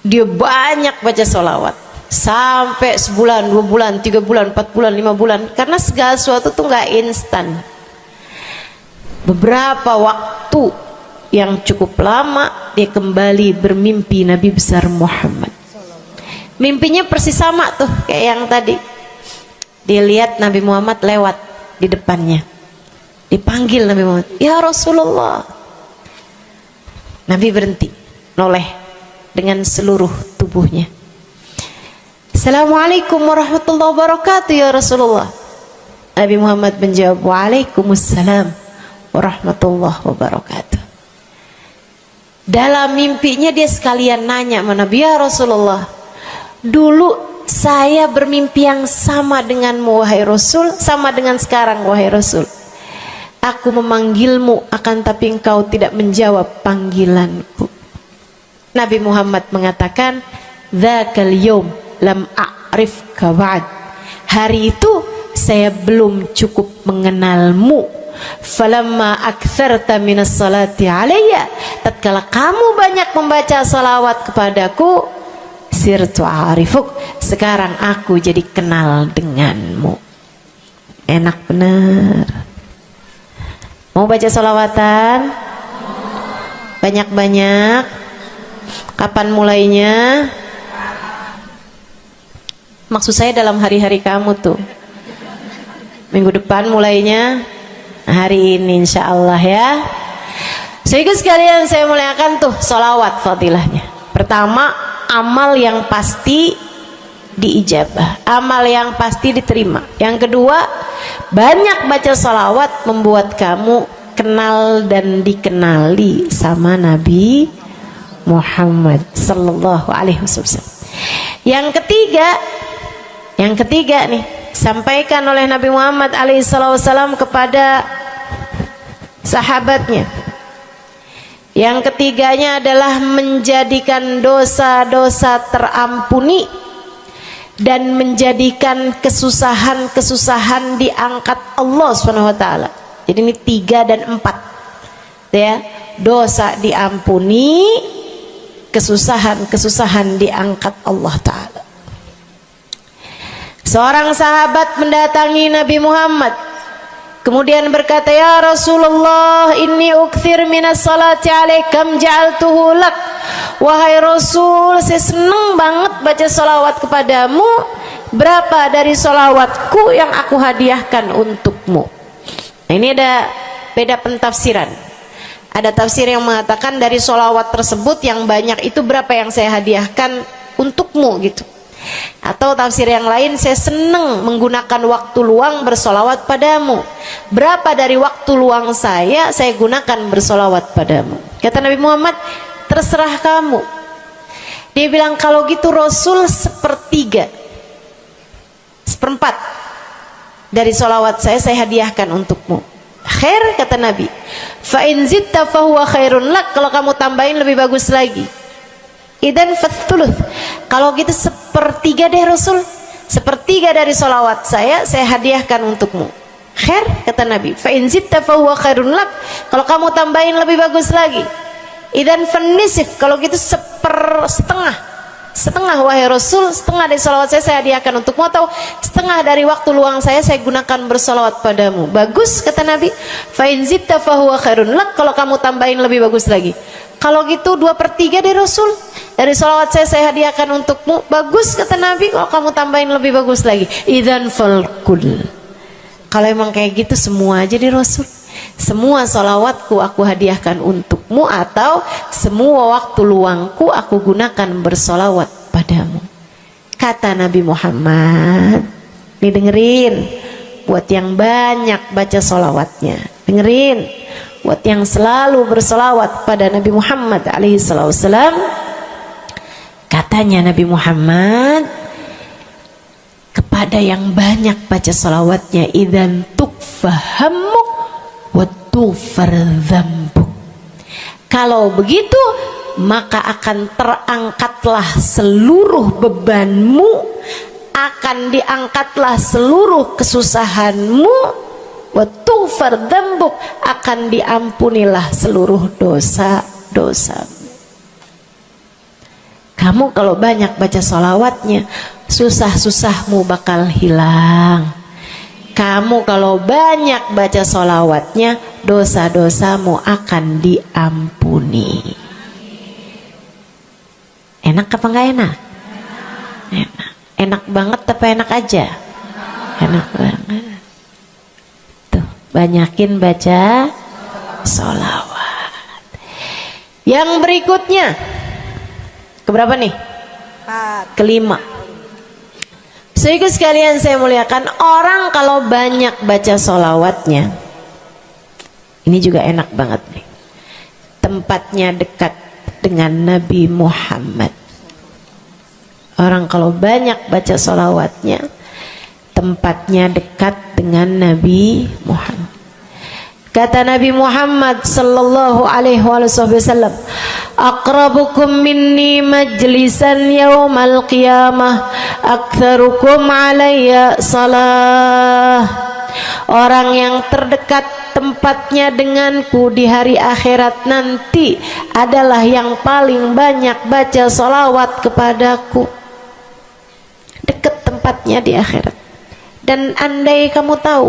Dia banyak baca sholawat sampai sebulan, 2 bulan, 3 bulan, 4 bulan, 5 bulan, karena segala sesuatu tuh nggak instan. Beberapa waktu yang cukup lama dia kembali bermimpi Nabi besar Muhammad. Mimpinya persis sama tuh kayak yang tadi. Dilihat Nabi Muhammad lewat di depannya. Dipanggil Nabi Muhammad, "Ya Rasulullah." Nabi berhenti, noleh dengan seluruh tubuhnya. "Assalamualaikum warahmatullahi wabarakatuh ya Rasulullah." Nabi Muhammad menjawab, "Waalaikumsalam warahmatullahi wabarakatuh." Dalam mimpinya dia sekalian nanya sama Nabi, "Ya Rasulullah, dulu saya bermimpi yang sama denganmu wahai Rasul, sama dengan sekarang wahai Rasul. Aku memanggilmu akan tapi engkau tidak menjawab panggilanku." Nabi Muhammad mengatakan, "Dzakal yaum lam a'rifka ba'd." Hari itu saya belum cukup mengenalmu. Falamma aktsarta minas salati alayya, tatkala kamu banyak membaca salawat kepadaku, sirtu arifuk, sekarang aku jadi kenal denganmu. Enak bener. Mau baca salawatan? Banyak-banyak. Kapan mulainya? Maksud saya dalam hari-hari kamu tuh. Minggu depan mulainya, hari ini insya Allah ya. Sehingga sekalian saya muliakan tuh salawat fadilahnya. Pertama, amal yang pasti diijabah, amal yang pasti diterima. Yang kedua, banyak baca salawat membuat kamu kenal dan dikenali sama Nabi Muhammad sallallahu alaihi wasallam. Yang ketiga nih, sampaikan oleh Nabi Muhammad alaihi wasallam kepada sahabatnya. Yang ketiganya adalah menjadikan dosa-dosa terampuni dan menjadikan kesusahan-kesusahan diangkat Allah Subhanahu wa taala. Jadi ini 3 dan 4. Ya, dosa diampuni, kesusahan-kesusahan diangkat Allah taala. Seorang sahabat mendatangi Nabi Muhammad, kemudian berkata, "Ya Rasulullah, inni ukthir minas salati alaikam ja'altuhu lak." Wahai Rasul, saya senang banget baca salawat kepadamu. Berapa dari salawatku yang aku hadiahkan untukmu? Nah, ini ada beda pentafsiran. Ada tafsir yang mengatakan dari salawat tersebut yang banyak itu berapa yang saya hadiahkan untukmu gitu. Atau tafsir yang lain, saya senang menggunakan waktu luang bersolawat padamu. Berapa dari waktu luang saya gunakan bersolawat padamu? Kata Nabi Muhammad, terserah kamu. Dia bilang, kalau gitu Rasul 1/3, 1/4 dari solawat saya hadiahkan untukmu. Khair, kata Nabi. Fa in zitta fahuwa khairun lak. Kalau kamu tambahin lebih bagus lagi. Idan fathuluth, kalau gitu 1/3 deh Rasul, 1/3 dari solawat saya hadiahkan untukmu. Khair, kata Nabi. Fa in zitta fahuwa khairun lak. Kalau kamu tambahin lebih bagus lagi. Idan fanisif, kalau gitu 1/2 wahai Rasul, 1/2 dari solawat saya hadiahkan untukmu, atau 1/2 dari waktu luang saya gunakan bersolawat padamu. Bagus, kata Nabi. Fa in zitta fahuwa khairun lak. Kalau kamu tambahin lebih bagus lagi. Kalau gitu 2/3 deh Rasul, dari salawat saya hadiahkan untukmu. Bagus, kata Nabi. Kalau kamu tambahin lebih bagus lagi. Idzan falkul. Kalau emang kayak gitu semua aja di Rasul. Semua salawatku aku hadiahkan untukmu, atau semua waktu luangku aku gunakan bersolawat padamu. Kata Nabi Muhammad. Nih dengerin, buat yang banyak baca solawatnya, dengerin. Buat yang selalu bersolawat pada Nabi Muhammad alaihi wasallam, katanya Nabi Muhammad kepada yang banyak baca solawatnya, idzan tukfahamuk wa tughfar dzambuk. Kalau begitu maka akan terangkatlah seluruh bebanmu, akan diangkatlah seluruh kesusahanmu, wa tughfar dzambuk, akan diampunilah seluruh dosa-dosa. Kamu kalau banyak baca sholawatnya, susah-susahmu bakal hilang. Kamu kalau banyak baca sholawatnya, dosa-dosamu akan diampuni. Enak apa enggak enak? Enak. Enak banget apa enak aja? Enak banget. Tuh, banyakin baca sholawat. Yang berikutnya, keberapa nih? Kelima. Saudaraku sekalian saya muliakan, orang kalau banyak baca sholawatnya, ini juga enak banget nih. Tempatnya dekat dengan Nabi Muhammad. Orang kalau banyak baca sholawatnya, tempatnya dekat dengan Nabi Muhammad. Kata Nabi Muhammad sallallahu alaihi wasallam, aqrabukum minni majlisan yaumal qiyamah aktsarukum alayya salah. Orang yang terdekat tempatnya denganku di hari akhirat nanti adalah yang paling banyak baca sholawat kepadaku. Dekat tempatnya di akhirat. Dan andai kamu tahu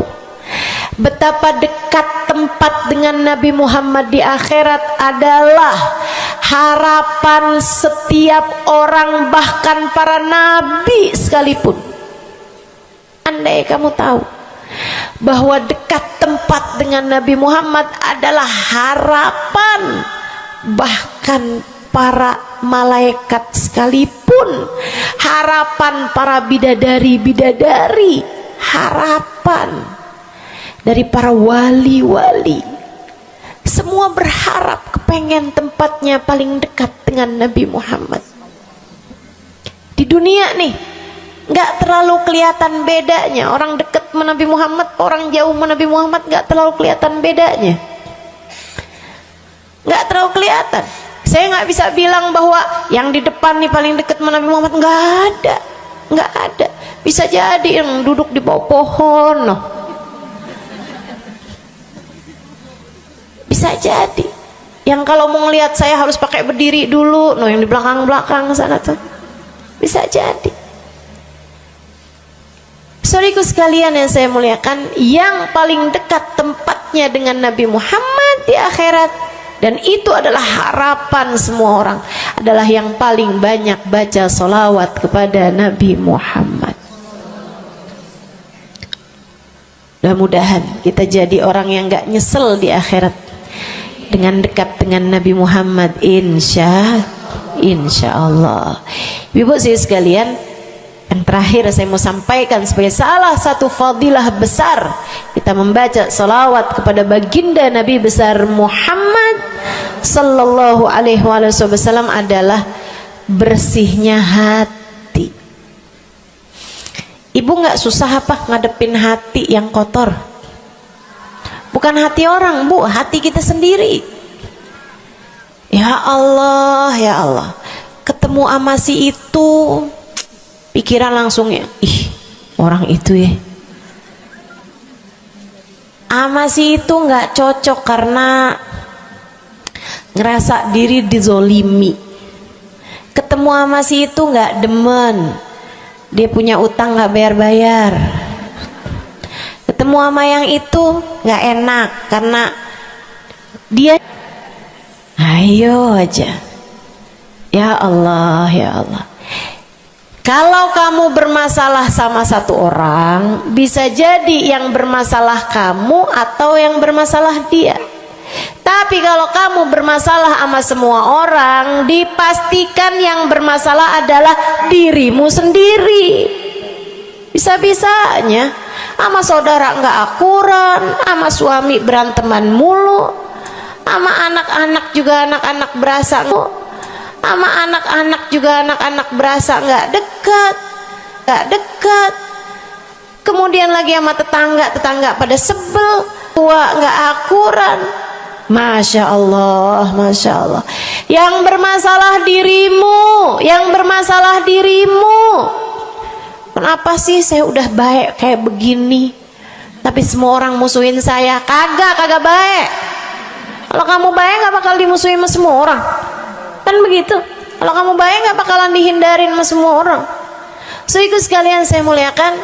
betapa dekat tempat dengan Nabi Muhammad di akhirat adalah harapan setiap orang, bahkan para nabi sekalipun. Andai kamu tahu bahwa dekat tempat dengan Nabi Muhammad adalah harapan bahkan para malaikat sekalipun, harapan para bidadari-bidadari, harapan dari para wali-wali, semua berharap kepengen tempatnya paling dekat dengan Nabi Muhammad. Di dunia nih nggak terlalu kelihatan bedanya, orang dekat sama Nabi Muhammad, orang jauh sama Nabi Muhammad nggak terlalu kelihatan bedanya, nggak terlalu kelihatan. Saya nggak bisa bilang bahwa yang di depan nih paling dekat sama Nabi Muhammad, nggak ada. Bisa jadi yang duduk di bawah pohon, noh. Bisa jadi yang kalau mau ngelihat saya harus pakai berdiri dulu, no, yang di belakang sana tuh. Bisa jadi. Saudaraku sekalian yang saya muliakan, yang paling dekat tempatnya dengan Nabi Muhammad di akhirat, dan itu adalah harapan semua orang, adalah yang paling banyak baca sholawat kepada Nabi Muhammad. Mudah-mudahan kita jadi orang yang gak nyesel di akhirat dengan dekat dengan Nabi Muhammad, insya Allah. Ibu saya sekalian, yang terakhir saya mau sampaikan sebagai salah satu fadilah besar kita membaca salawat kepada baginda Nabi besar Muhammad sallallahu alaihi wasallam adalah bersihnya hati. Ibu nggak susah apa ngadepin hati yang kotor? Bukan hati orang, Bu, hati kita sendiri. Ya Allah, ketemu sama si itu, pikiran langsung ya, ih, orang itu ya, sama si itu nggak cocok karena ngerasa diri dizolimi. Ketemu sama si itu nggak demen, dia punya utang nggak bayar-bayar. Ketemu sama yang itu nggak enak karena dia, ayo aja. Ya Allah. Kalau kamu bermasalah sama satu orang, bisa jadi yang bermasalah kamu atau yang bermasalah dia. Tapi kalau kamu bermasalah sama semua orang, dipastikan yang bermasalah adalah dirimu sendiri. Bisa-bisanya sama saudara nggak akuran, sama suami beranteman mulu, sama anak-anak juga anak-anak berasa, sama anak-anak juga anak-anak berasa nggak dekat. Kemudian lagi sama tetangga pada sebel, tua nggak akuran. Masya Allah. Yang bermasalah dirimu. Kenapa sih saya udah baik kayak begini, tapi semua orang musuhin saya? Kagak baik. Kalau kamu baik nggak bakal dimusuhin sama semua orang, kan begitu? Kalau kamu baik nggak bakalan dihindarin sama semua orang. So ikut sekalian saya muliakan,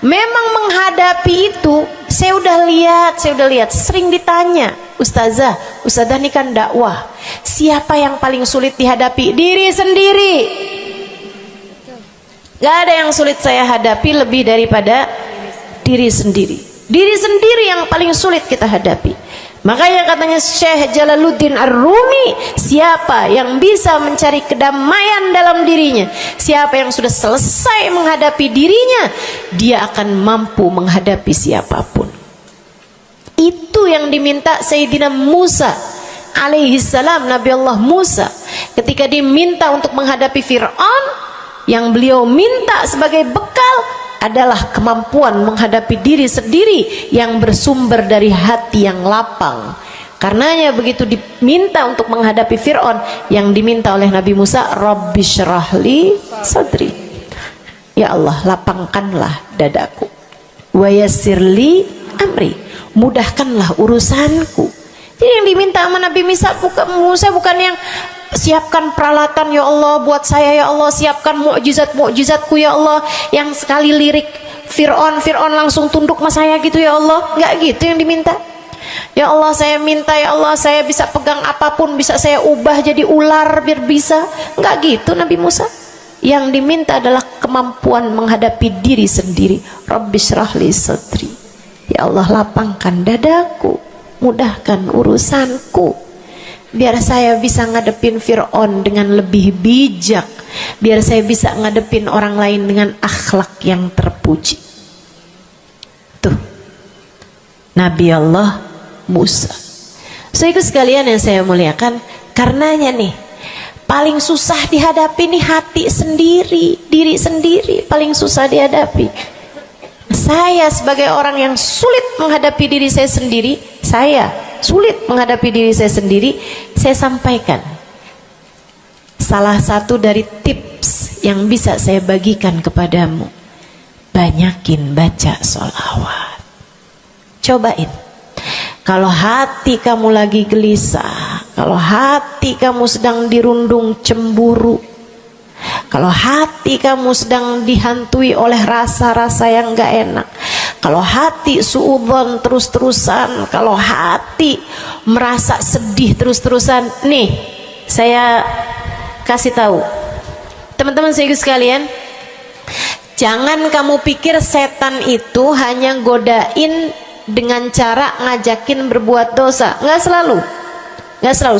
memang menghadapi itu saya udah lihat, sering ditanya, Ustazah ini kan dakwah, siapa yang paling sulit dihadapi? Diri sendiri. Gak ada yang sulit saya hadapi lebih daripada diri sendiri. Diri sendiri yang paling sulit kita hadapi. Makanya katanya Syekh Jalaluddin Ar-Rumi, siapa yang bisa mencari kedamaian dalam dirinya, siapa yang sudah selesai menghadapi dirinya, dia akan mampu menghadapi siapapun. Itu yang diminta Sayyidina Musa alaihi salam, Nabi Allah Musa, ketika diminta untuk menghadapi Fir'aun, yang beliau minta sebagai bekal adalah kemampuan menghadapi diri sendiri yang bersumber dari hati yang lapang. Karenanya begitu diminta untuk menghadapi Fir'aun, yang diminta oleh Nabi Musa, Rabbi syrahli sadri, ya Allah lapangkanlah dadaku, wa yassirli amri, mudahkanlah urusanku. Jadi yang diminta sama Nabi Musa bukan yang siapkan peralatan ya Allah buat saya, ya Allah siapkan mukjizat-mukjizatku ya Allah, yang sekali lirik Fir'aun langsung tunduk sama saya gitu ya Allah. Enggak gitu yang diminta. Ya Allah saya minta, ya Allah saya bisa pegang apapun, bisa saya ubah jadi ular biar bisa. Enggak gitu Nabi Musa. Yang diminta adalah kemampuan menghadapi diri sendiri. Rabbi syrahli sadri, ya Allah lapangkan dadaku, mudahkan urusanku, biar saya bisa ngadepin Fir'aun dengan lebih bijak, biar saya bisa ngadepin orang lain dengan akhlak yang terpuji. Tuh Nabi Allah Musa. So ikut sekalian yang saya muliakan, karenanya nih paling susah dihadapi nih hati sendiri, diri sendiri paling susah dihadapi. Saya sebagai orang yang sulit menghadapi diri saya sendiri, saya sampaikan salah satu dari tips yang bisa saya bagikan kepadamu. Banyakin baca sholawat. Cobain. Kalau hati kamu lagi gelisah, kalau hati kamu sedang dirundung cemburu, kalau hati kamu sedang dihantui oleh rasa-rasa yang gak enak, kalau hati suudzon terus-terusan, kalau hati merasa sedih terus-terusan, nih saya kasih tahu teman-teman saya sekalian, jangan kamu pikir setan itu hanya godain dengan cara ngajakin berbuat dosa. Nggak selalu.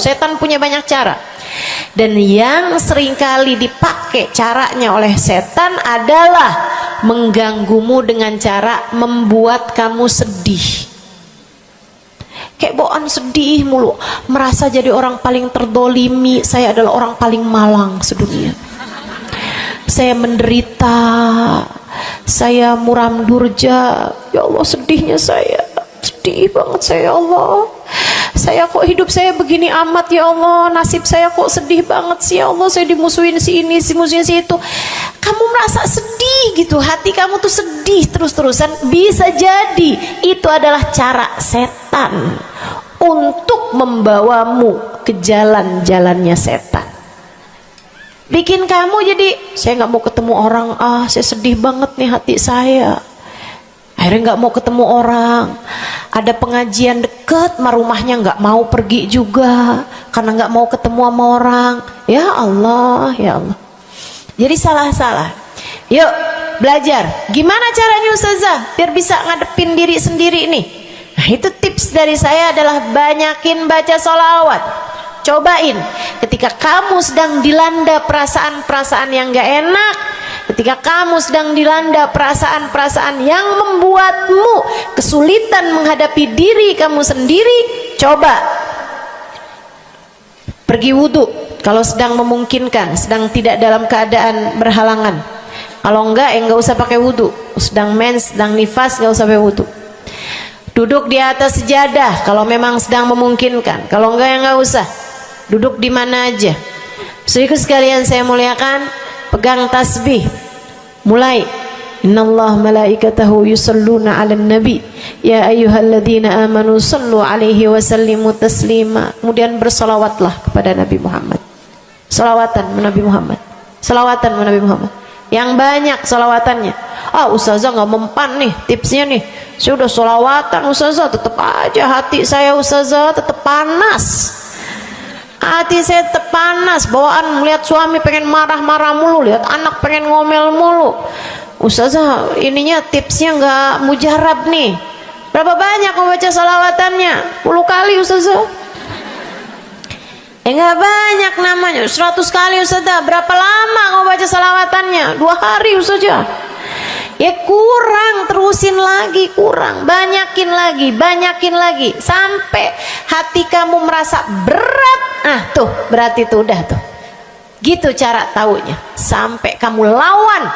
Setan punya banyak cara. Dan yang seringkali dipakai caranya oleh setan adalah mengganggumu dengan cara membuat kamu sedih. Kayak bawaan sedih mulu, merasa jadi orang paling terdolimi. Saya adalah orang paling malang sedunia. Saya menderita, saya muram durja, ya Allah sedihnya saya, sedih banget saya, ya Allah saya kok hidup saya begini amat ya Allah, nasib saya kok sedih banget sih ya Allah, saya dimusuhin si ini, si musuhin si itu. Kamu merasa sedih gitu, hati kamu tuh sedih terus-terusan, bisa jadi itu adalah cara setan untuk membawamu ke jalan-jalannya setan. Bikin kamu jadi, saya nggak mau ketemu orang, saya sedih banget nih hati saya. Akhirnya nggak mau ketemu orang. Ada pengajian deket, sama rumahnya nggak mau pergi juga, karena nggak mau ketemu sama orang. Ya Allah, ya Allah. Jadi salah-salah. Yuk belajar. Gimana caranya Ustazah biar bisa ngadepin diri sendiri nih? Nah itu tips dari saya adalah banyakin baca sholawat. Cobain ketika kamu sedang dilanda perasaan-perasaan yang gak enak, ketika kamu sedang dilanda perasaan-perasaan yang membuatmu kesulitan menghadapi diri kamu sendiri, coba pergi wudhu kalau sedang memungkinkan, sedang tidak dalam keadaan berhalangan. Kalau enggak ya enggak usah pakai wudhu. Sedang mens, sedang nifas, enggak usah pakai wudhu. Duduk di atas sejadah kalau memang sedang memungkinkan, kalau enggak ya enggak usah. Duduk di mana aja. Saudaraku sekalian saya muliakan, pegang tasbih. Mulai. Innallaha malaikatahu yusalluna 'alan nabi ya ayyuhalladzina amanu sallu 'alaihi wa sallimu taslima. Kemudian bersolawatlah kepada Nabi Muhammad. Solawatan Nabi Muhammad. Solawatan Nabi Muhammad. Yang banyak solawatannya. Ustazah nggak mempan nih tipsnya nih. Saya udah solawatan Ustazah, tetap aja hati saya Ustazah tetap panas. Hati saya tetap panas, bawaan melihat suami pengen marah-marah mulu, lihat anak pengen ngomel mulu. Ustazah ininya tipsnya nggak mujarab nih. Berapa banyak mau baca salawatannya? 10 kali Ustazah. Nggak banyak namanya, 100 kali Ustazah. Berapa lama mau baca salawatannya? 2 hari Ustazah. Ya kurang, terusin lagi, kurang, banyakin lagi sampai hati kamu merasa berat. Tuh berarti tuh udah tuh. Gitu cara taunya. Sampai kamu lawan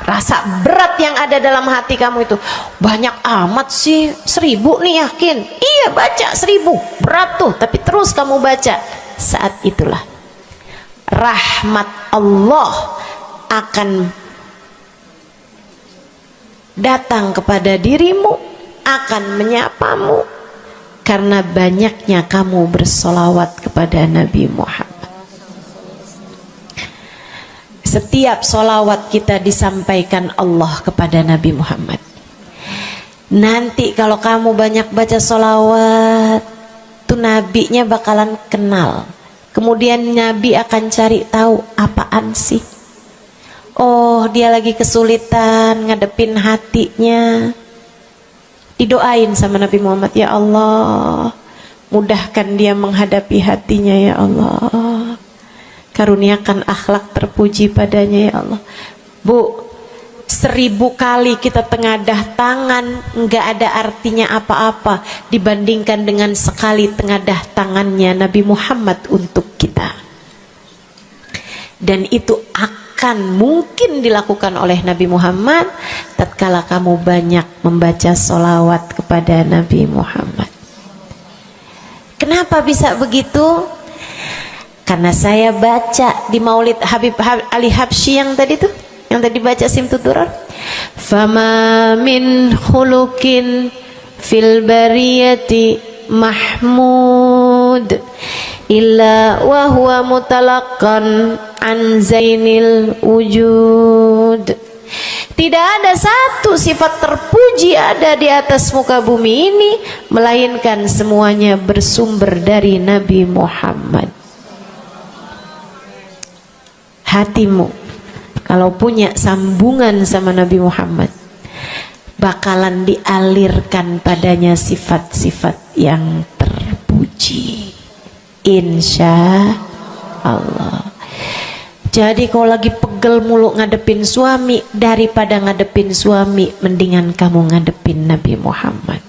rasa berat yang ada dalam hati kamu itu. Banyak amat sih, 1000 nih yakin. Iya baca 1000, berat tuh, tapi terus kamu baca. Saat itulah rahmat Allah akan datang kepada dirimu, akan menyapamu karena banyaknya kamu bersolawat kepada Nabi Muhammad. Setiap solawat kita disampaikan Allah kepada Nabi Muhammad. Nanti kalau kamu banyak baca solawat, tuh nabinya bakalan kenal. Kemudian Nabi akan cari tahu apaan sih. Oh, dia lagi kesulitan ngadepin hatinya. Didoain sama Nabi Muhammad, ya Allah, mudahkan dia menghadapi hatinya ya Allah. Karuniakan akhlak terpuji padanya ya Allah. Bu, 1000 kali kita tengadah tangan nggak ada artinya apa-apa dibandingkan dengan sekali tengadah tangannya Nabi Muhammad untuk kita. Dan itu akan mungkin dilakukan oleh Nabi Muhammad tatkala kamu banyak membaca sholawat kepada Nabi Muhammad. Kenapa bisa begitu? Karena saya baca di Maulid Habib Ali Habsyi yang tadi tuh, yang tadi baca Simtud Durar. Fama min khuluqin fil bariyati mahmud illa wa huwa mutalaqqan an zainil wujud. Tidak ada satu sifat terpuji ada di atas muka bumi ini melainkan semuanya bersumber dari Nabi Muhammad. Hatimu kalau punya sambungan sama Nabi Muhammad bakalan dialirkan padanya sifat-sifat yang terpuji, insya Allah. Jadi kalau lagi pegel mulu ngadepin suami, daripada ngadepin suami mendingan kamu ngadepin Nabi Muhammad.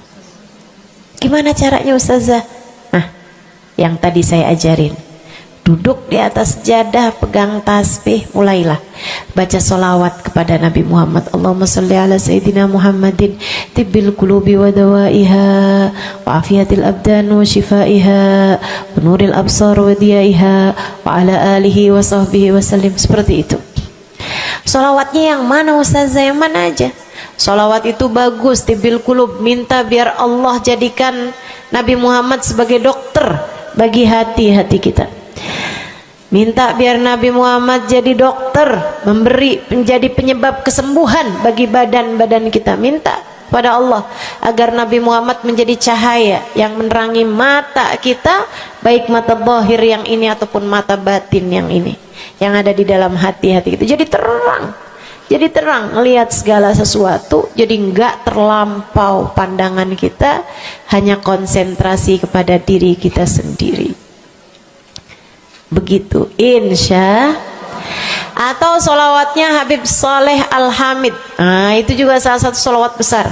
Gimana caranya Ustazah? Nah, yang tadi saya ajarin. Duduk di atas sejadah, pegang tasbih, mulailah baca solawat kepada Nabi Muhammad. Allahumma salli ala Sayyidina Muhammadin tibbil qulubi wa dawaiha wa afiyatil abdan wa shifaiha wa nuril absar wa diyaiha wa ala alihi wa sahbihi wa sallim. Seperti itu. Solawatnya yang mana Ustazah? Yang mana aja? Solawat itu bagus, tibbil qulub, minta biar Allah jadikan Nabi Muhammad sebagai dokter bagi hati-hati kita. Minta biar Nabi Muhammad jadi dokter, menjadi penyebab kesembuhan bagi badan-badan kita. Minta pada Allah agar Nabi Muhammad menjadi cahaya yang menerangi mata kita, baik mata zahir yang ini ataupun mata batin yang ini, yang ada di dalam hati-hati kita. Jadi terang melihat segala sesuatu, jadi enggak terlampau pandangan kita, hanya konsentrasi kepada diri kita sendiri. Begitu, insya. Atau solawatnya Habib Saleh Al-Hamid. Nah, itu juga salah satu solawat besar.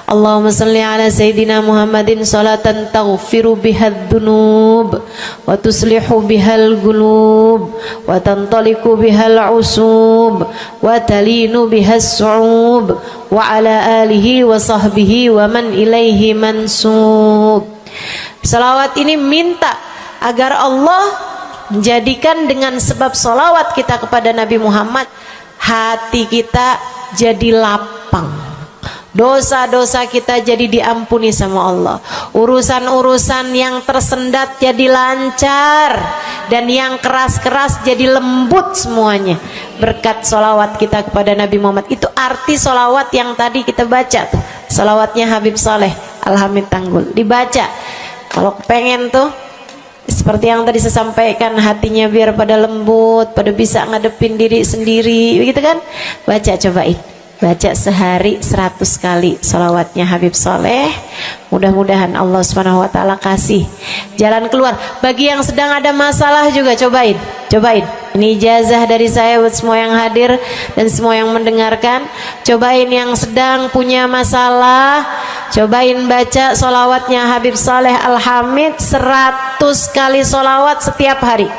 Allahumma salli ala Sayyidina Muhammadin salatan taghfiru bihad dunub wa tuslihu bihal gulub wa tantaliku bihal usub wa talinu bihas su'ub wa ala alihi wa sahbihi wa man ilaihi mansub. Salawat ini minta agar Allah menjadikan dengan sebab solawat kita kepada Nabi Muhammad, hati kita jadi lapang, dosa-dosa kita jadi diampuni sama Allah, urusan-urusan yang tersendat jadi lancar, dan yang keras-keras jadi lembut semuanya berkat solawat kita kepada Nabi Muhammad. Itu arti solawat yang tadi kita baca tuh, solawatnya Habib Saleh Al-Hamid Tanggul. Dibaca kalau pengen tuh seperti yang tadi saya sampaikan, hatinya biar pada lembut, pada bisa ngadepin diri sendiri, begitu kan? Baca, cobain. baca sehari 100 kali sholawatnya Habib Soleh. Mudah-mudahan Allah Subhanahu wa ta'ala kasih jalan keluar. Bagi yang sedang ada masalah juga cobain. Ini ijazah dari saya buat semua yang hadir dan semua yang mendengarkan. Cobain yang sedang punya masalah, cobain baca sholawatnya Habib Soleh Al-Hamid 100 kali sholawat setiap hari.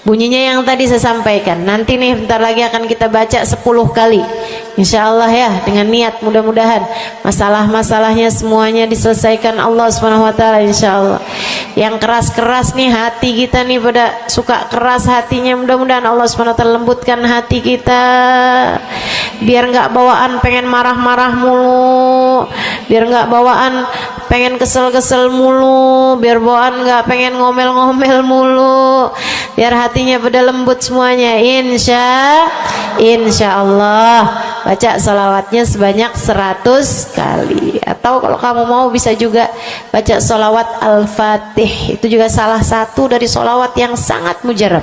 Bunyinya yang tadi saya sampaikan. Nanti nih bentar lagi akan kita baca 10 kali. Insya Allah ya, dengan niat mudah-mudahan masalah-masalahnya semuanya diselesaikan Allah Subhanahu wa ta'ala, insya Allah. Yang keras-keras nih hati kita nih, pada suka keras hatinya, mudah-mudahan Allah Subhanahu wa ta'ala lembutkan hati kita, biar nggak bawaan pengen marah-marah mulu, biar nggak bawaan pengen kesel-kesel mulu, biar bawaan nggak pengen ngomel-ngomel mulu, biar hatinya pada lembut semuanya. Insya Allah baca salawatnya sebanyak 100 kali. Atau kalau kamu mau bisa juga baca salawat Al-Fatih, itu juga salah satu dari salawat yang sangat mujarab.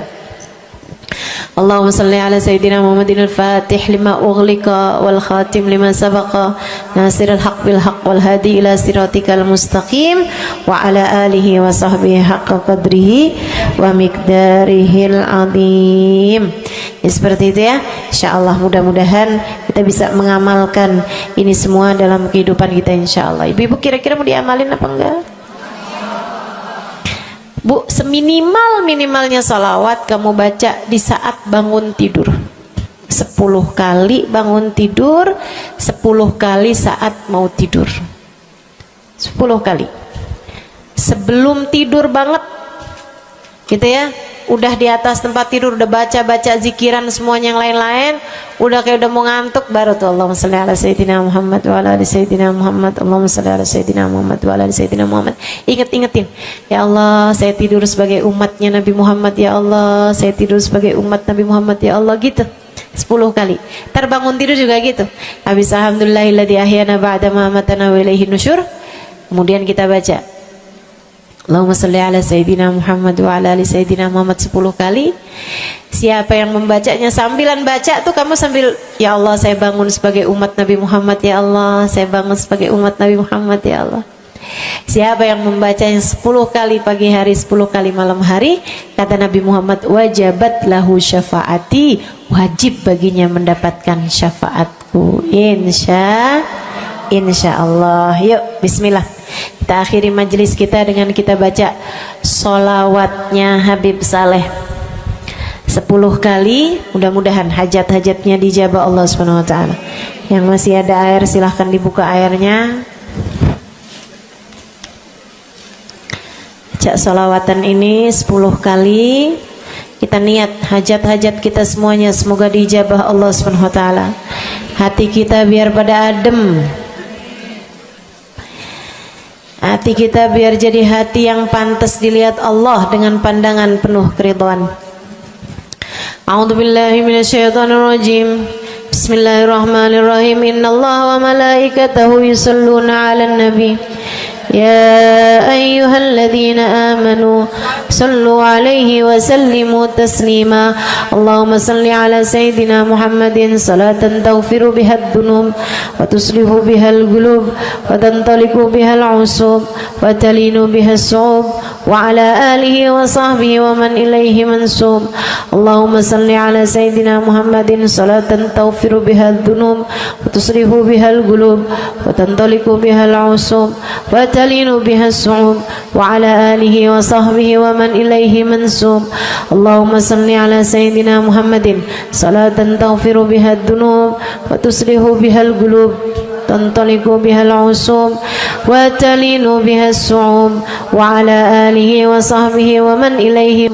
Allahumma salli ala Sayyidina Muhammadin al-Fatih lima ughliqa wal khatim lima sabaqa nasirul haq bil haq wal hadi ila siratikal mustaqim wa ala alihi wa sahbihi haqqa qadrihi wa miqdarihil azim. Ya, seperti itu ya. Insyaallah mudah-mudahan kita bisa mengamalkan ini semua dalam kehidupan kita insyaallah. Ibu-ibu kira-kira mau diamalin apa enggak? Bu, seminimal-minimalnya salawat kamu baca di saat bangun tidur 10 kali bangun tidur, 10 kali saat mau tidur, 10 kali sebelum tidur banget gitu ya. Udah di atas tempat tidur udah baca-baca zikiran semuanya yang lain-lain, udah kayak udah mau ngantuk, baru tuh Allahumma shalli ala Sayyidina Muhammad wa ala ali Sayyidina Muhammad, Allahumma shalli ala Sayyidina Muhammad wa ala ali Sayyidina Muhammad. Ingetin, ya Allah saya tidur sebagai umatnya Nabi Muhammad, ya Allah saya tidur sebagai umat Nabi Muhammad, ya Allah, gitu 10 kali. Terbangun tidur juga gitu. Habis alhamdulillahilladzi ahyana ba'da ma amatana wa ilaihi nusyur. Kemudian kita baca Allahumma salli ala Sayyidina Muhammad wa ala ali Sayyidina Muhammad 10 kali. Siapa yang membacanya sambilan baca tuh kamu sambil, ya Allah saya bangun sebagai umat Nabi Muhammad, ya Allah saya bangun sebagai umat Nabi Muhammad, ya Allah. Siapa yang membacanya 10 kali pagi hari, 10 kali malam hari, kata Nabi Muhammad, wajabat lahu syafaati, wajib baginya mendapatkan syafaatku. Insya Allah. Yuk bismillah, kita akhiri majelis kita dengan kita baca sholawatnya Habib Saleh 10 kali. Mudah-mudahan hajat-hajatnya dijabah Allah Subhanahu wa ta'ala. Yang masih ada air silahkan dibuka airnya. Baca sholawatan ini 10 kali. Kita niat hajat-hajat kita semuanya semoga dijabah Allah Subhanahu wa ta'ala. Hati kita biar pada adem, hati kita biar jadi hati yang pantas dilihat Allah dengan pandangan penuh keridhaan. A'udzubillahi minasyaitonirrajim. Bismillahirrahmanirrahim. Innallaha wa malaikatahu yusholluna 'alan nabi. يا أيها الذين آمنوا صلوا عليه وسلموا تسليما اللهم صل على سيدنا محمد صلاة تغفر بها الذنوب وتصلح بها القلوب وتنطلق بها العصوب وتلين بها الصعوب وعلى آله وصحبه ومن إليه منسوب اللهم صل على سيدنا محمد صلاة تغفر بها الذنوب وتصلح بها القلوب وتنطلق بها العصوب وتلين بها الصعوب وعلى آله وصحبه ومن إليه منسوب اللهم صل على سيدنا محمد صلاة تغفر بها الذنوب وتصلح بها القلوب تنطلق بها العصوب وتلين بها الصعوب وعلى آله وصحبه ومن إليه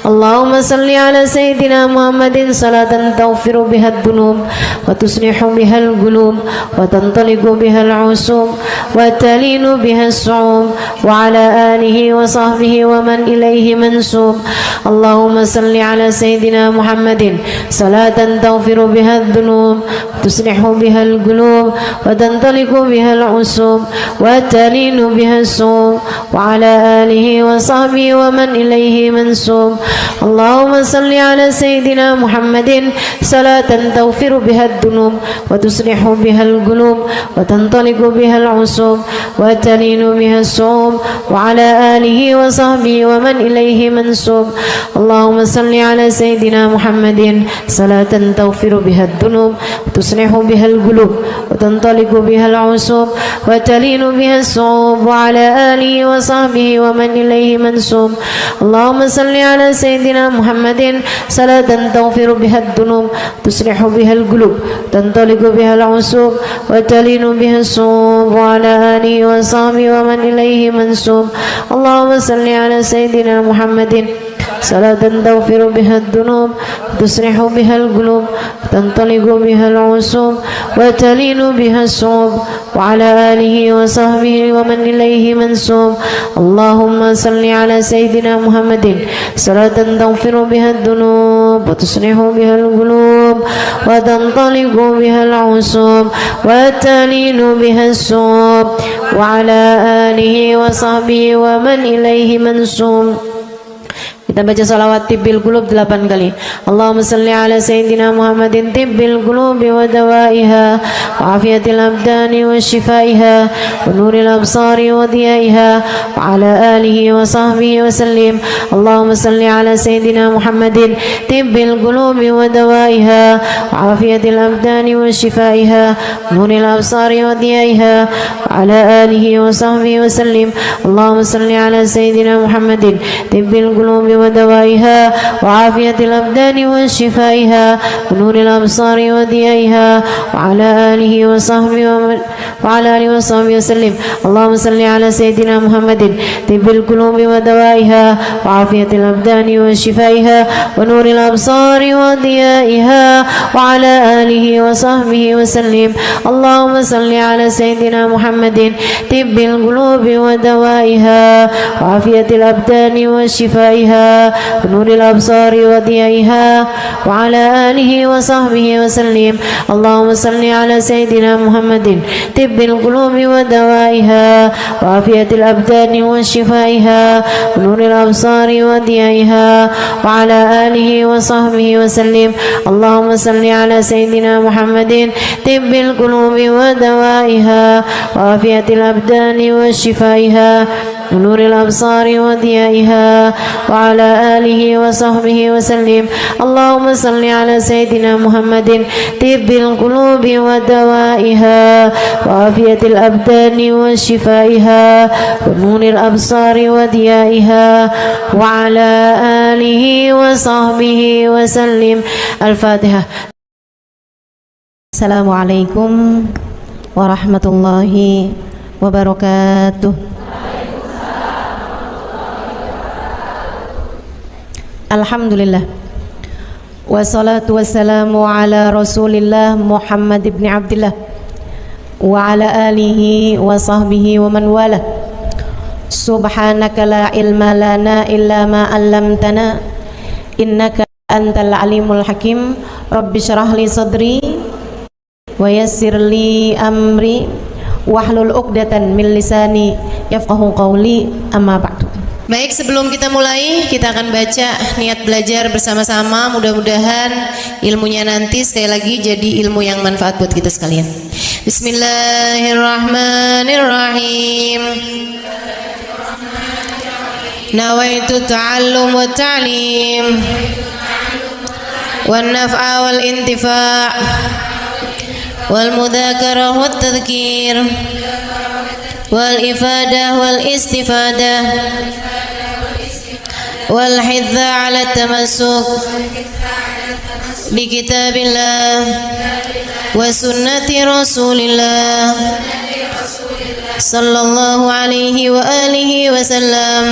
اللهم صل على سيدنا محمد صلاة تغفر بها الذنوب وتصلح بها القلوب وتنطلق بها العصوب وتلين بها الصعوب وعلى آله وصحبه ومن إليه منسوب اللهم صل على سيدنا محمد صلاة تغفر بها الذنوب وتصلح بها القلوب وتنطلق وتنطلق بها العصوب وتلين بها الصوم وعلى آله وصحبه ومن إليه منسوب. اللهم صل على سيدنا محمد صلاة تغفر بها الذنوب وتصلح بها القلوب وتنطلق بها العصوب وتلين بها الصوم وعلى آله وصحبه ومن إليه منسوب. اللهم صل على سيدنا محمد صلاة تغفر بها الذنوب وتصلح بها القلوب وتنطلق بها العصوب وتلين بها الصوم وعلى آله وصحبه ومن إليه منسوب. اللهم صل على سيدنا محمد صلاة تغفر بها الذنوب تصلح بها القلوب تنطلق بها العصوب وتلين بها الصوم وعلى آله وصحبه ومن إليه منسوب. اللهم صل على سيدنا محمد صلاة تغفر بها الذنوب تصلح بها القلوب تنطلق بها العصوب وتلين بها الصوم وعلى آله وصحبه ومن إليه منسوب. اللهم صل على سيدنا محمد صلاة تغفر بها الذنوب وتصلح بها القلوب وتنطلق بها العصوب وتلين بها الصوم وعلى آله وصحبه ومن إليه منسوب. Kita baca salawat tibbil qulub 8 kali. Allahumma salli ala sayyidina Muhammadin tibbil qulubi wa dawaiha wa afiyatil abdani wa shifaiha wa nuril absari wa diyaiha wa ala alihi wa sahbihi wa sallim. Allahumma salli ala sayyidina Muhammadin tibbil qulubi wa dawaiha wa afiyatil abdani wa shifaiha wa nuril absari wa diyaiha wa ala alihi wa sahbihi wa sallim. Allahumma salli ala sayyidina Muhammadin tibbil qulubi ودوائها وعافية الأبدان وشفائها ونور الأبصار وضيائها وعلى آله وصحبه وسلم. اللهم صل على سيدنا محمد طب القلوب ودوائها وعافية الأبدان وشفائها ونور الأبصار وضيائها وعلى آله وصحبه وسلم. اللهم صل على سيدنا محمد طب القلوب ودوائها وعافية الأبدان وشفائها ونور الأبصار وضيائها وعلى آله وصحبه وسلم. اللهم صل على سيدنا محمد طب القلوب ودوائها وعافية الأبدان وشفائها ونور الأبصار وضيائها وعلى آله وصحبه وسلم. اللهم صل على سيدنا محمد طب القلوب ودوائها وعافية الأبدان وشفائها ونور الأبصار وضيائها وعلى آله وصحبه وسلم. اللهم صل على سيدنا محمد طب القلوب ودوائها وعافية الأبدان وشفائها ونور الأبصار وضيائها وعلى آله وصحبه وسلم. الفاتحة. السلام عليكم ورحمة الله وبركاته. Alhamdulillah wassalatu wassalamu ala rasulillah Muhammad ibn Abdillah wa ala alihi wa sahbihi wa man wala. Subhanaka la ilma lana illa ma 'allamtana innaka antal alimul hakim. Rabbi syrah li sadri wa yassir li amri wahlul 'uqdatan min lisani yafqahu qawli. Amma ba'du. Baik, sebelum kita mulai, kita akan baca niat belajar bersama-sama. Mudah-mudahan ilmunya nanti sekali lagi jadi ilmu yang manfaat buat kita sekalian. Bismillahirrahmanirrahim. Nawaitu ta'allum wa ta'lim wan naf'a wal intifa' wal mudzakarah wat tadhkir wal ifadah wal istifadah wal hidza ala tamassuk bi kitabillah wa sunnati rasulillah sallallahu alaihi wa alihi wa sallam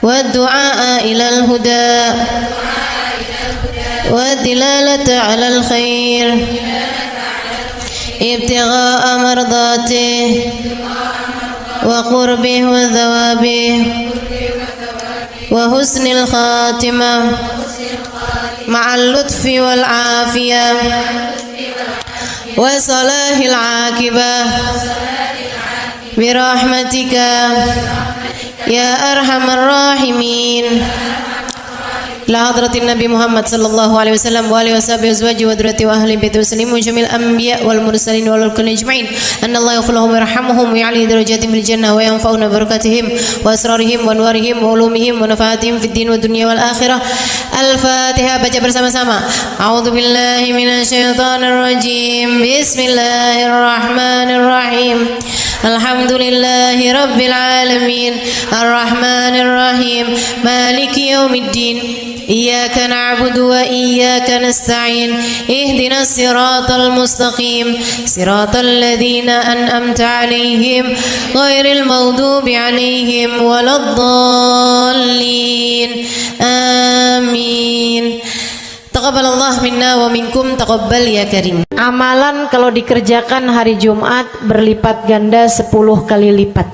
wa du'a ila al huda wa dilalata ala al khair ibtigha'a mardatihi wa qurbih wa thawabih wa husnil khatimah ma'al lutfi wal afiyah وصلاح العاقبة برحمتك يا أرحم الراحمين. لحضرة النبي محمد صلى الله عليه وسلم وآله وصحبه وأزواجه وذريته وأهل بيته وسلم وجميع الأنبياء والمرسلين والكل أجمعين أن الله يغفر لهم ويرحمهم ويعلي درجاتهم في الجنة وينفعنا ببركاتهم وأسرارهم وأنوارهم وعلومهم ونفعاتهم في الدين والدنيا والآخرة. الفاتحة. Baca bersama-sama. A'udzu billahi minasyaitonir rajim. Bismillahirrahmanirrahim. Alhamdulillahi rabbil alamin. Arrahmanir rahim. Maliki yaumiddin. Iyyaka na'budu wa iyyaka nasta'in. Ihdinas siratal mustaqim. Siratal ladzina an'amta 'alaihim ghairil maghdubi 'alaihim waladdallin. Amin. Taqabbalallah minna wa minkum, taqabbal ya karim. Amalan kalau dikerjakan hari Jumat berlipat ganda 10 kali lipat.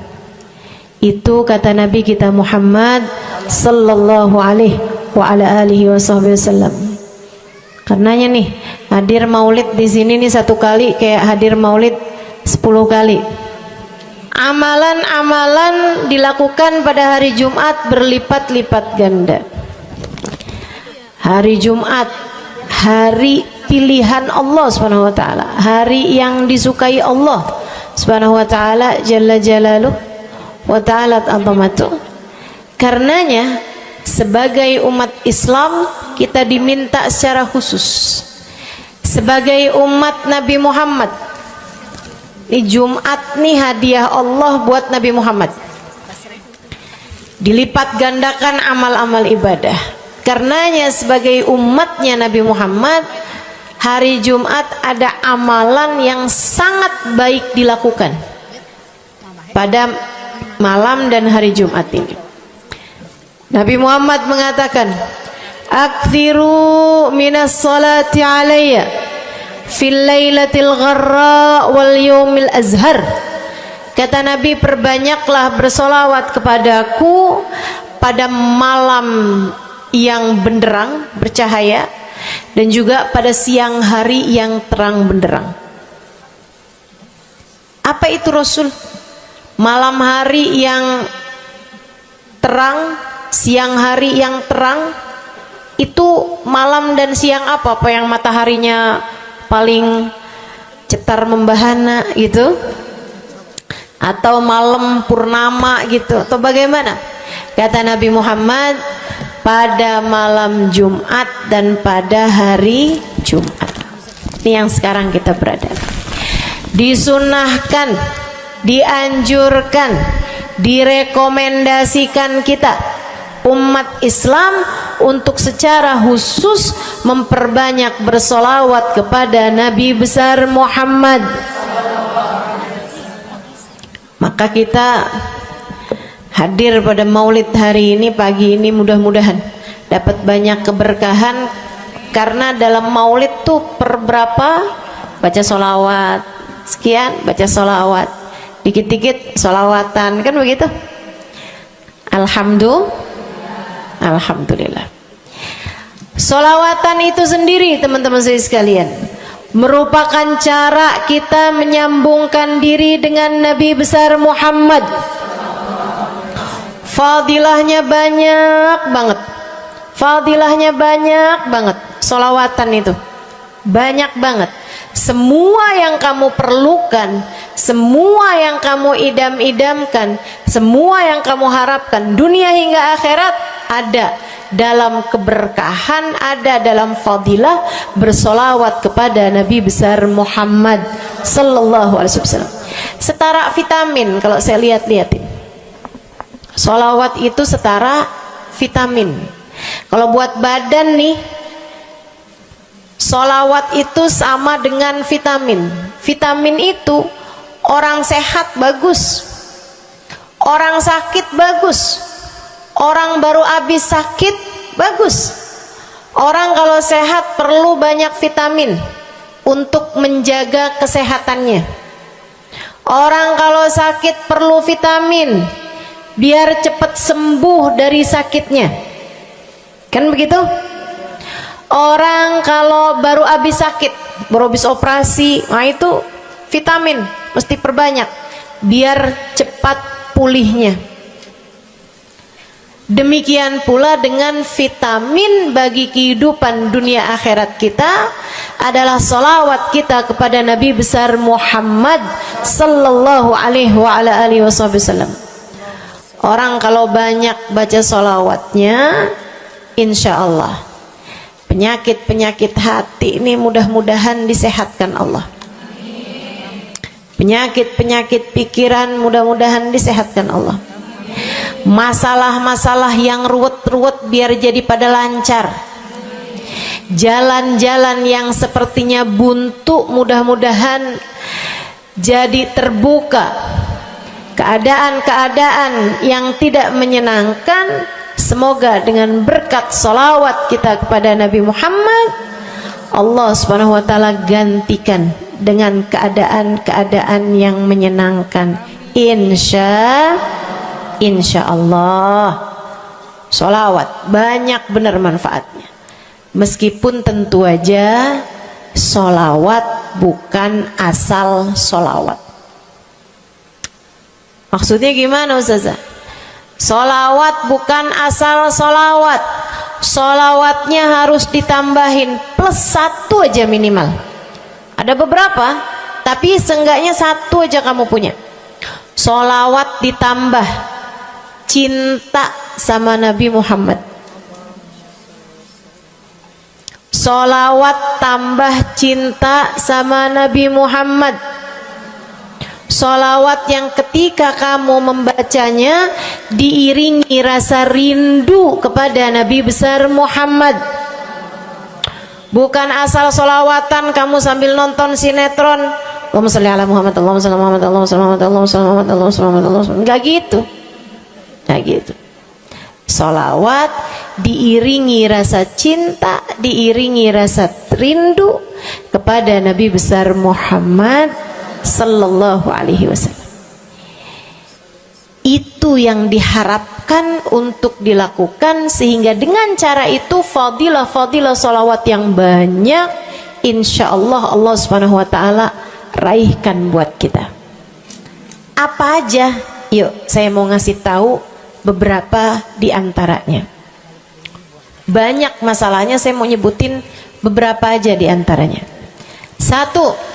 Itu kata Nabi kita Muhammad sallallahu alaihi wa ala alihi wasallam. Karenanya nih, hadir maulid di sini nih 1 kali kayak hadir maulid 10 kali. Amalan-amalan dilakukan pada hari Jumat berlipat-lipat ganda. Hari Jumat, hari pilihan Allah Subhanahu wa taala, hari yang disukai Allah Subhanahu wa taala jalla jalaluh wa ta'ala azamatuh. Karenanya sebagai umat Islam kita diminta secara khusus sebagai umat Nabi Muhammad. Ini Jumat nih hadiah Allah buat Nabi Muhammad. Dilipat gandakan amal-amal ibadah. Karenanya sebagai umatnya Nabi Muhammad, hari Jumat ada amalan yang sangat baik dilakukan pada malam dan hari Jumat ini. Nabi Muhammad mengatakan, "Aktsiru minas salati alayya fil lailatil gharra wal yaumil azhar." Kata Nabi, perbanyaklah bersolawat kepadaku pada malam yang benderang bercahaya dan juga pada siang hari yang terang benderang. Apa itu Rasul? Malam hari yang terang, siang hari yang terang. Itu malam dan siang apa? Apa yang mataharinya paling cetar membahana gitu? Atau malam purnama gitu? Atau bagaimana? Kata Nabi Muhammad, pada malam Jumat dan pada hari Jumat. Ini yang sekarang kita berada. Disunahkan, dianjurkan, direkomendasikan kita umat Islam untuk secara khusus memperbanyak bersolawat kepada Nabi besar Muhammad. Maka kita hadir pada maulid hari ini, pagi ini, mudah-mudahan dapat banyak keberkahan. Karena dalam maulid tuh per berapa baca solawat, sekian baca solawat, dikit-dikit solawatan, kan begitu. Alhamdulillah. Solawatan itu sendiri teman-teman saya sekalian merupakan cara kita menyambungkan diri dengan Nabi besar Muhammad. Fadilahnya banyak banget. Fadilahnya banyak banget. Solawatan itu banyak banget. Semua yang kamu perlukan, semua yang kamu idam-idamkan, semua yang kamu harapkan dunia hingga akhirat ada dalam keberkahan, ada dalam fadilah bersolawat kepada Nabi besar Muhammad sallallahu alaihi wasallam. Setara vitamin kalau saya lihat-lihatin. Solawat itu setara vitamin. Kalau buat badan nih, solawat itu sama dengan vitamin. Vitamin itu orang sehat bagus, orang sakit bagus, orang baru habis sakit bagus. Orang kalau sehat perlu banyak vitamin untuk menjaga kesehatannya. Orang kalau sakit perlu vitamin biar cepat sembuh dari sakitnya, kan begitu? Orang kalau baru habis sakit, baru habis operasi, nah itu vitamin mesti perbanyak biar cepat pulihnya. Demikian pula dengan vitamin bagi kehidupan dunia akhirat kita adalah salawat kita kepada Nabi besar Muhammad sallallahu alaihi wasallam. Orang kalau banyak baca salawatnya, insya Allah penyakit-penyakit hati ini mudah-mudahan disehatkan Allah. Penyakit-penyakit pikiran mudah-mudahan disehatkan Allah. Masalah-masalah yang ruwet-ruwet biar jadi pada lancar. Jalan-jalan yang sepertinya buntu mudah-mudahan jadi terbuka. Keadaan-keadaan yang tidak menyenangkan, semoga dengan berkat salawat kita kepada Nabi Muhammad, Allah subhanahu wa ta'ala gantikan dengan keadaan-keadaan yang menyenangkan. Insya Allah. Sholawat banyak benar manfaatnya. Meskipun tentu aja sholawat bukan asal sholawat. Maksudnya gimana Ustazah? Sholawat bukan asal sholawat. Sholawatnya harus ditambahin plus 1 aja minimal. Ada beberapa, tapi seenggaknya 1 aja kamu punya. Sholawat ditambah cinta sama Nabi Muhammad. Sholawat tambah cinta sama Nabi Muhammad. Sholawat yang ketika kamu membacanya diiringi rasa rindu kepada Nabi besar Muhammad. Bukan asal sholawatan kamu sambil nonton sinetron, Allahumma sholli ala Muhammad, Allahumma sholli ala Muhammad, Allahumma sholli ala Muhammad, Allahumma sholli ala Muhammad, Allahumma sholli ala Muhammad. Enggak gitu. Nah gitu. Sholawat diiringi rasa cinta, diiringi rasa rindu kepada Nabi besar Muhammad sallallahu alaihi wasallam. Itu yang diharapkan untuk dilakukan, sehingga dengan cara itu fadilah-fadilah sholawat yang banyak insya Allah Allah subhanahu wa ta'ala raihkan buat kita. Apa aja? Yuk saya mau ngasih tahu beberapa di antaranya. Banyak masalahnya, saya mau nyebutin beberapa aja di antaranya. 1.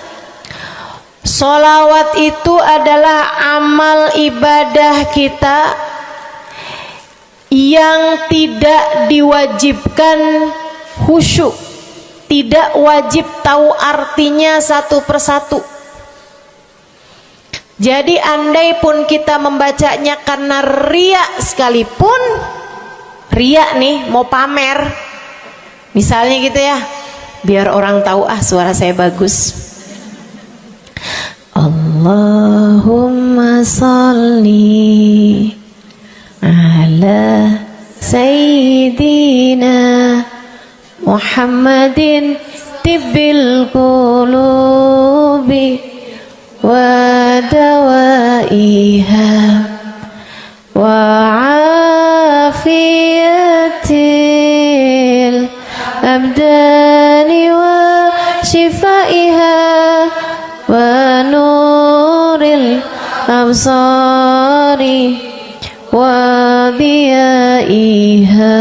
Sholawat itu adalah amal ibadah kita yang tidak diwajibkan khusyuk, tidak wajib tahu artinya satu persatu. Jadi andai pun kita membacanya karena riya sekalipun, riya nih mau pamer, misalnya gitu ya, biar orang tahu suara saya bagus. Allahumma sholli ala sayyidina Muhammadin tibbil qulubi wa dawaiha wa afiyatil abdani wa shifaiha wa nuril absari wa diyaiha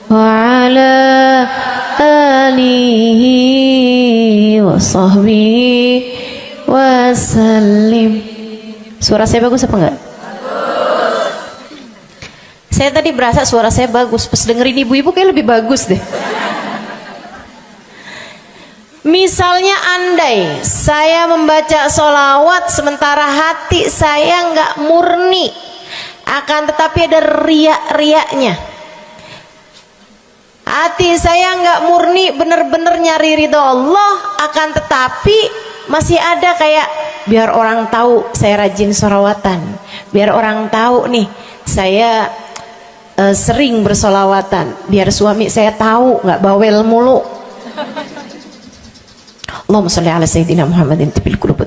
wa ala alihi wa sahbihi wasallim. Suara saya bagus apa enggak? Bagus. Saya tadi berasa suara saya bagus, pas dengerin ibu-ibu kayak lebih bagus deh. Misalnya andai saya membaca sholawat sementara hati saya nggak murni, akan tetapi ada riak-riaknya. Hati saya nggak murni bener-bener nyari ridho Allah, akan tetapi masih ada kayak biar orang tahu saya rajin sholawatan, biar orang tahu nih saya sering bersolawatan, biar suami saya tahu nggak bawel mulu. Allahumma sholli ala sayyidina Muhammadin tibil qulub.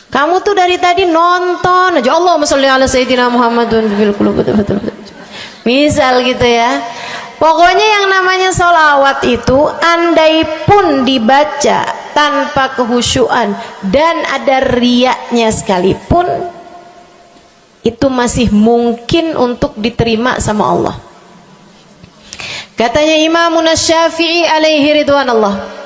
Kamu tuh dari tadi nonton aja Allahumma sholli ala sayyidina Muhammadin tibil qulub. Misal gitu ya, Pokoknya yang namanya sholawat itu andai pun dibaca tanpa kehusyuan dan ada riyaknya sekalipun, itu masih mungkin untuk diterima sama Allah. Katanya Imam Syafi'i alaihi ridwanallah,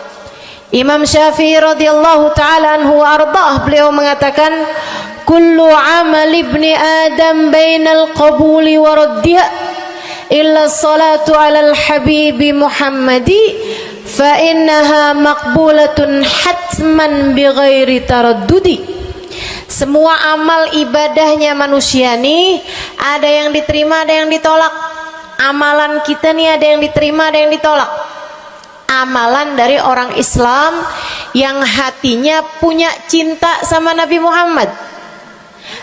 Imam Syafi'i radhiyallahu ta'ala anhu wa ardhah, beliau mengatakan kullu amal ibni adam bainal qabuli wa raddiha illa salatu ala al-habibi Muhammadi fa innaha maqbulatun hatman bighairi taraddudi. Semua amal ibadahnya manusia nih ada yang diterima, ada yang ditolak. Amalan kita nih ada yang diterima, ada yang ditolak. Amalan dari orang Islam yang hatinya punya cinta sama Nabi Muhammad,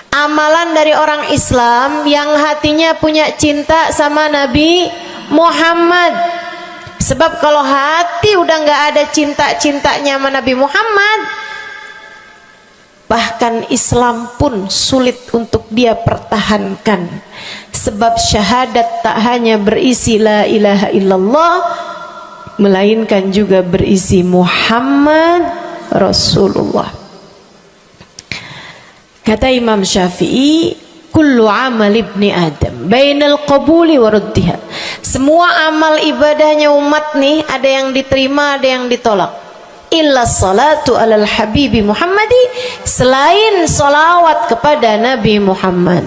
amalan dari orang Islam yang hatinya punya cinta sama Nabi Muhammad. Sebab kalau hati udah nggak ada cinta-cintanya sama Nabi Muhammad, bahkan Islam pun sulit untuk dia pertahankan. Sebab syahadat tak hanya berisi la ilaha illallah, melainkan juga berisi Muhammad Rasulullah. Kata Imam Syafi'i, kullu amal ibni adam bainal qabuli wa raddiha. Semua amal ibadahnya umat nih ada yang diterima, ada yang ditolak. Illa salatu alal habibi Muhammadi, selain salawat kepada Nabi Muhammad.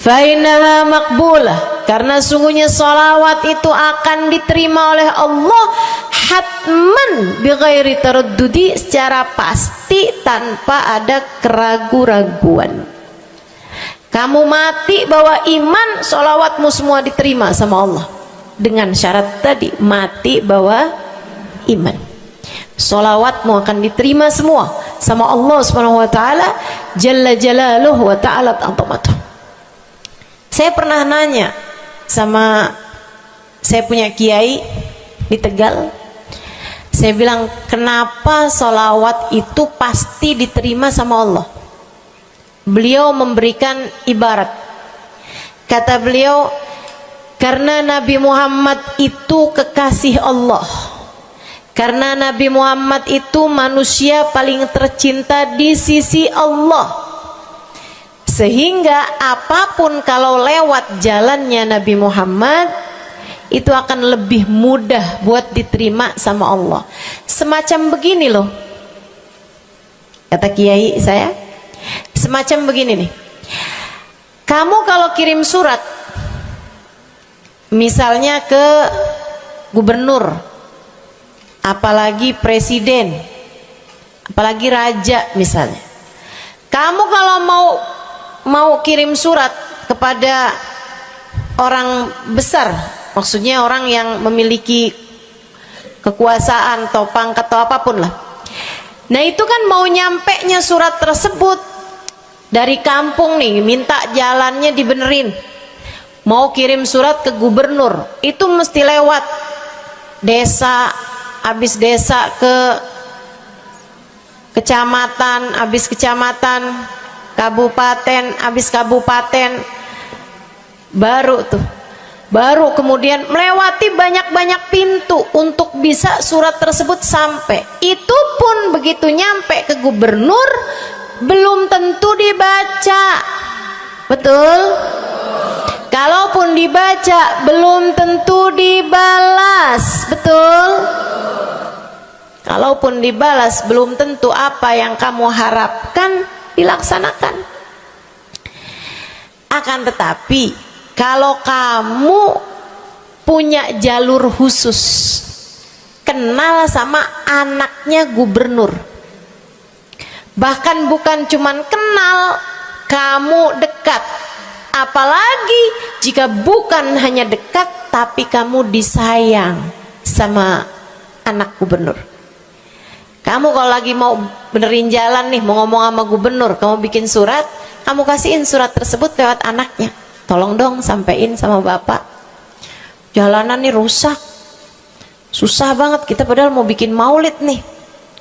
Fa innaha maqbulah, karena sungguhnya salawat itu akan diterima oleh Allah hatman bighairi taraddudi, secara pasti tanpa ada keraguan-raguan. Kamu mati bawa iman, salawatmu semua diterima sama Allah. Dengan syarat tadi, mati bawa iman, salawatmu akan diterima semua sama Allah Subhanahu wa taala jalla jalaluhu wa ta'ala azamatuh. Saya pernah nanya sama, saya punya kiai di Tegal, saya bilang kenapa sholawat itu pasti diterima sama Allah. Beliau memberikan ibarat, kata beliau, karena Nabi Muhammad itu kekasih Allah, karena Nabi Muhammad itu manusia paling tercinta di sisi Allah, sehingga apapun kalau lewat jalannya Nabi Muhammad itu akan lebih mudah buat diterima sama Allah. Semacam begini loh, kata kiai saya, semacam begini nih. Kamu kalau kirim surat misalnya ke gubernur, apalagi presiden, apalagi raja misalnya, kamu kalau mau kirim surat kepada orang besar, maksudnya orang yang memiliki kekuasaan atau pangkat atau apapun lah. Nah itu kan mau nyampe nya surat tersebut dari kampung nih, minta jalannya dibenerin, mau kirim surat ke gubernur, itu mesti lewat desa, habis desa ke kecamatan, habis kecamatan, kabupaten, habis kabupaten, baru kemudian melewati banyak-banyak pintu untuk bisa surat tersebut sampai. Itu pun begitu nyampe ke gubernur belum tentu dibaca, betul? Kalaupun dibaca belum tentu dibalas, betul? Kalaupun dibalas belum tentu apa yang kamu harapkan dilaksanakan. Akan tetapi kalau kamu punya jalur khusus, kenal sama anaknya gubernur, bahkan bukan cuman kenal, kamu dekat, apalagi jika bukan hanya dekat tapi kamu disayang sama anak gubernur. Kamu kalau lagi mau benerin jalan nih, mau ngomong sama gubernur, kamu bikin surat, kamu kasihin surat tersebut lewat anaknya, tolong dong sampein sama bapak, jalanan nih rusak, susah banget, kita padahal mau bikin maulid nih,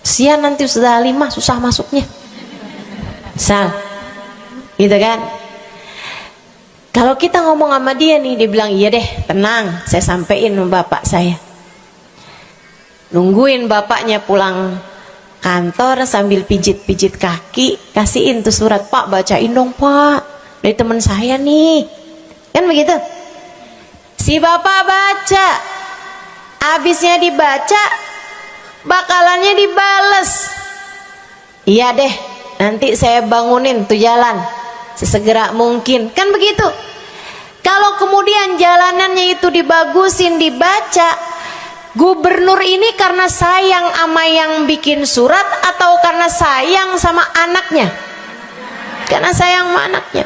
sian nanti sudah 5 susah masuknya, misal gitu kan. Kalau kita ngomong sama dia nih, dia bilang iya deh, tenang, saya sampein sama bapak saya. Nungguin bapaknya pulang kantor sambil pijit-pijit kaki, kasihin tuh surat, Pak bacain dong Pak, dari teman saya nih, kan begitu. Si bapak baca, habisnya dibaca, bakalannya dibales, iya deh, nanti saya bangunin tuh jalan sesegera mungkin, kan begitu. Kalau kemudian jalanannya itu dibagusin, dibaca, gubernur ini karena sayang sama yang bikin surat atau karena sayang sama anaknya? Karena sayang sama anaknya.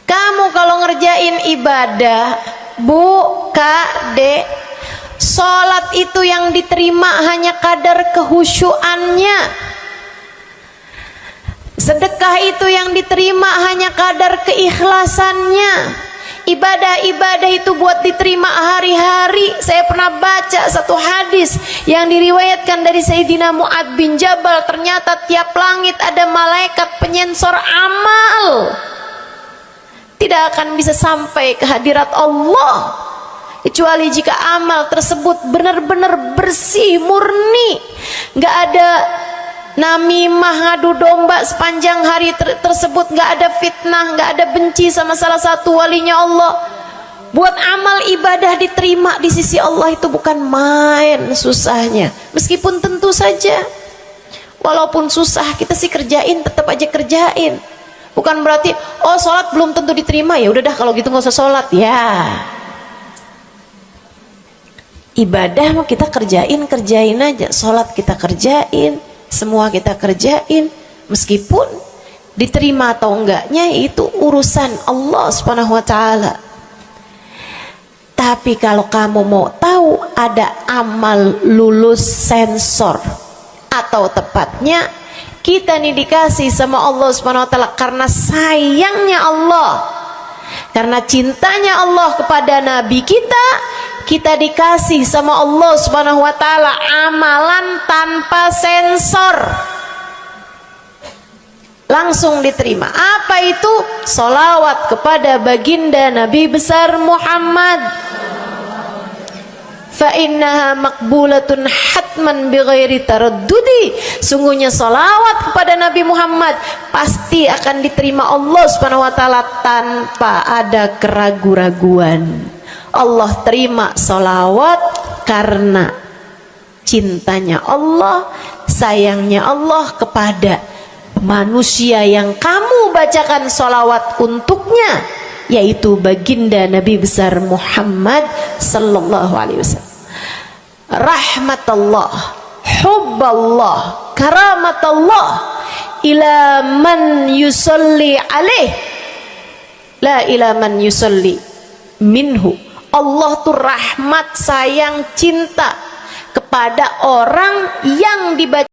Kamu kalau ngerjain ibadah, Bu, Kak, Dek, sholat itu yang diterima hanya kadar kehusyuannya. Sedekah itu yang diterima hanya kadar keikhlasannya. Ibadah-ibadah itu buat diterima hari-hari. Saya pernah baca satu hadis yang diriwayatkan dari Sayyidina Mu'ad bin Jabal. Ternyata tiap langit ada malaikat penyensor amal, tidak akan bisa sampai ke hadirat Allah kecuali jika amal tersebut benar-benar bersih, murni, nggak ada namimah, ngadu domba sepanjang hari tersebut, nggak ada fitnah, nggak ada benci sama salah satu walinya Allah. Buat amal ibadah diterima di sisi Allah itu bukan main susahnya. Meskipun tentu saja walaupun susah, kita sih kerjain, tetap aja kerjain. Bukan berarti oh sholat belum tentu diterima, ya udah dah kalau gitu nggak usah sholat. Ya, ibadah mau kita kerjain aja, sholat kita kerjain, semua kita kerjain, meskipun diterima atau enggaknya itu urusan Allah Subhanahu wa ta'ala. Tapi kalau kamu mau tahu, ada amal lulus sensor, atau tepatnya kita nih dikasih sama Allah Subhanahu wa ta'ala karena sayangnya Allah, karena cintanya Allah kepada Nabi kita, kita dikasih sama Allah Subhanahu wa ta'ala amalan tanpa sensor, langsung diterima. Apa itu? Sholawat kepada baginda Nabi besar Muhammad. Fa innaha maqbulatun hatman bighairi taraddudi. Sungguhnya sholawat kepada Nabi Muhammad pasti akan diterima Allah Subhanahu wa ta'ala tanpa ada keraguan-raguan. Allah terima sholawat karena cintanya Allah, sayangnya Allah kepada manusia yang kamu bacakan sholawat untuknya, yaitu baginda Nabi besar Muhammad sallallahu alaihi wasallam. Rahmatullah, hubballah, karamatullah ila man yusalli alaih, la ila man yusalli minhu. Allah tuh rahmat, sayang, cinta kepada orang yang dibaca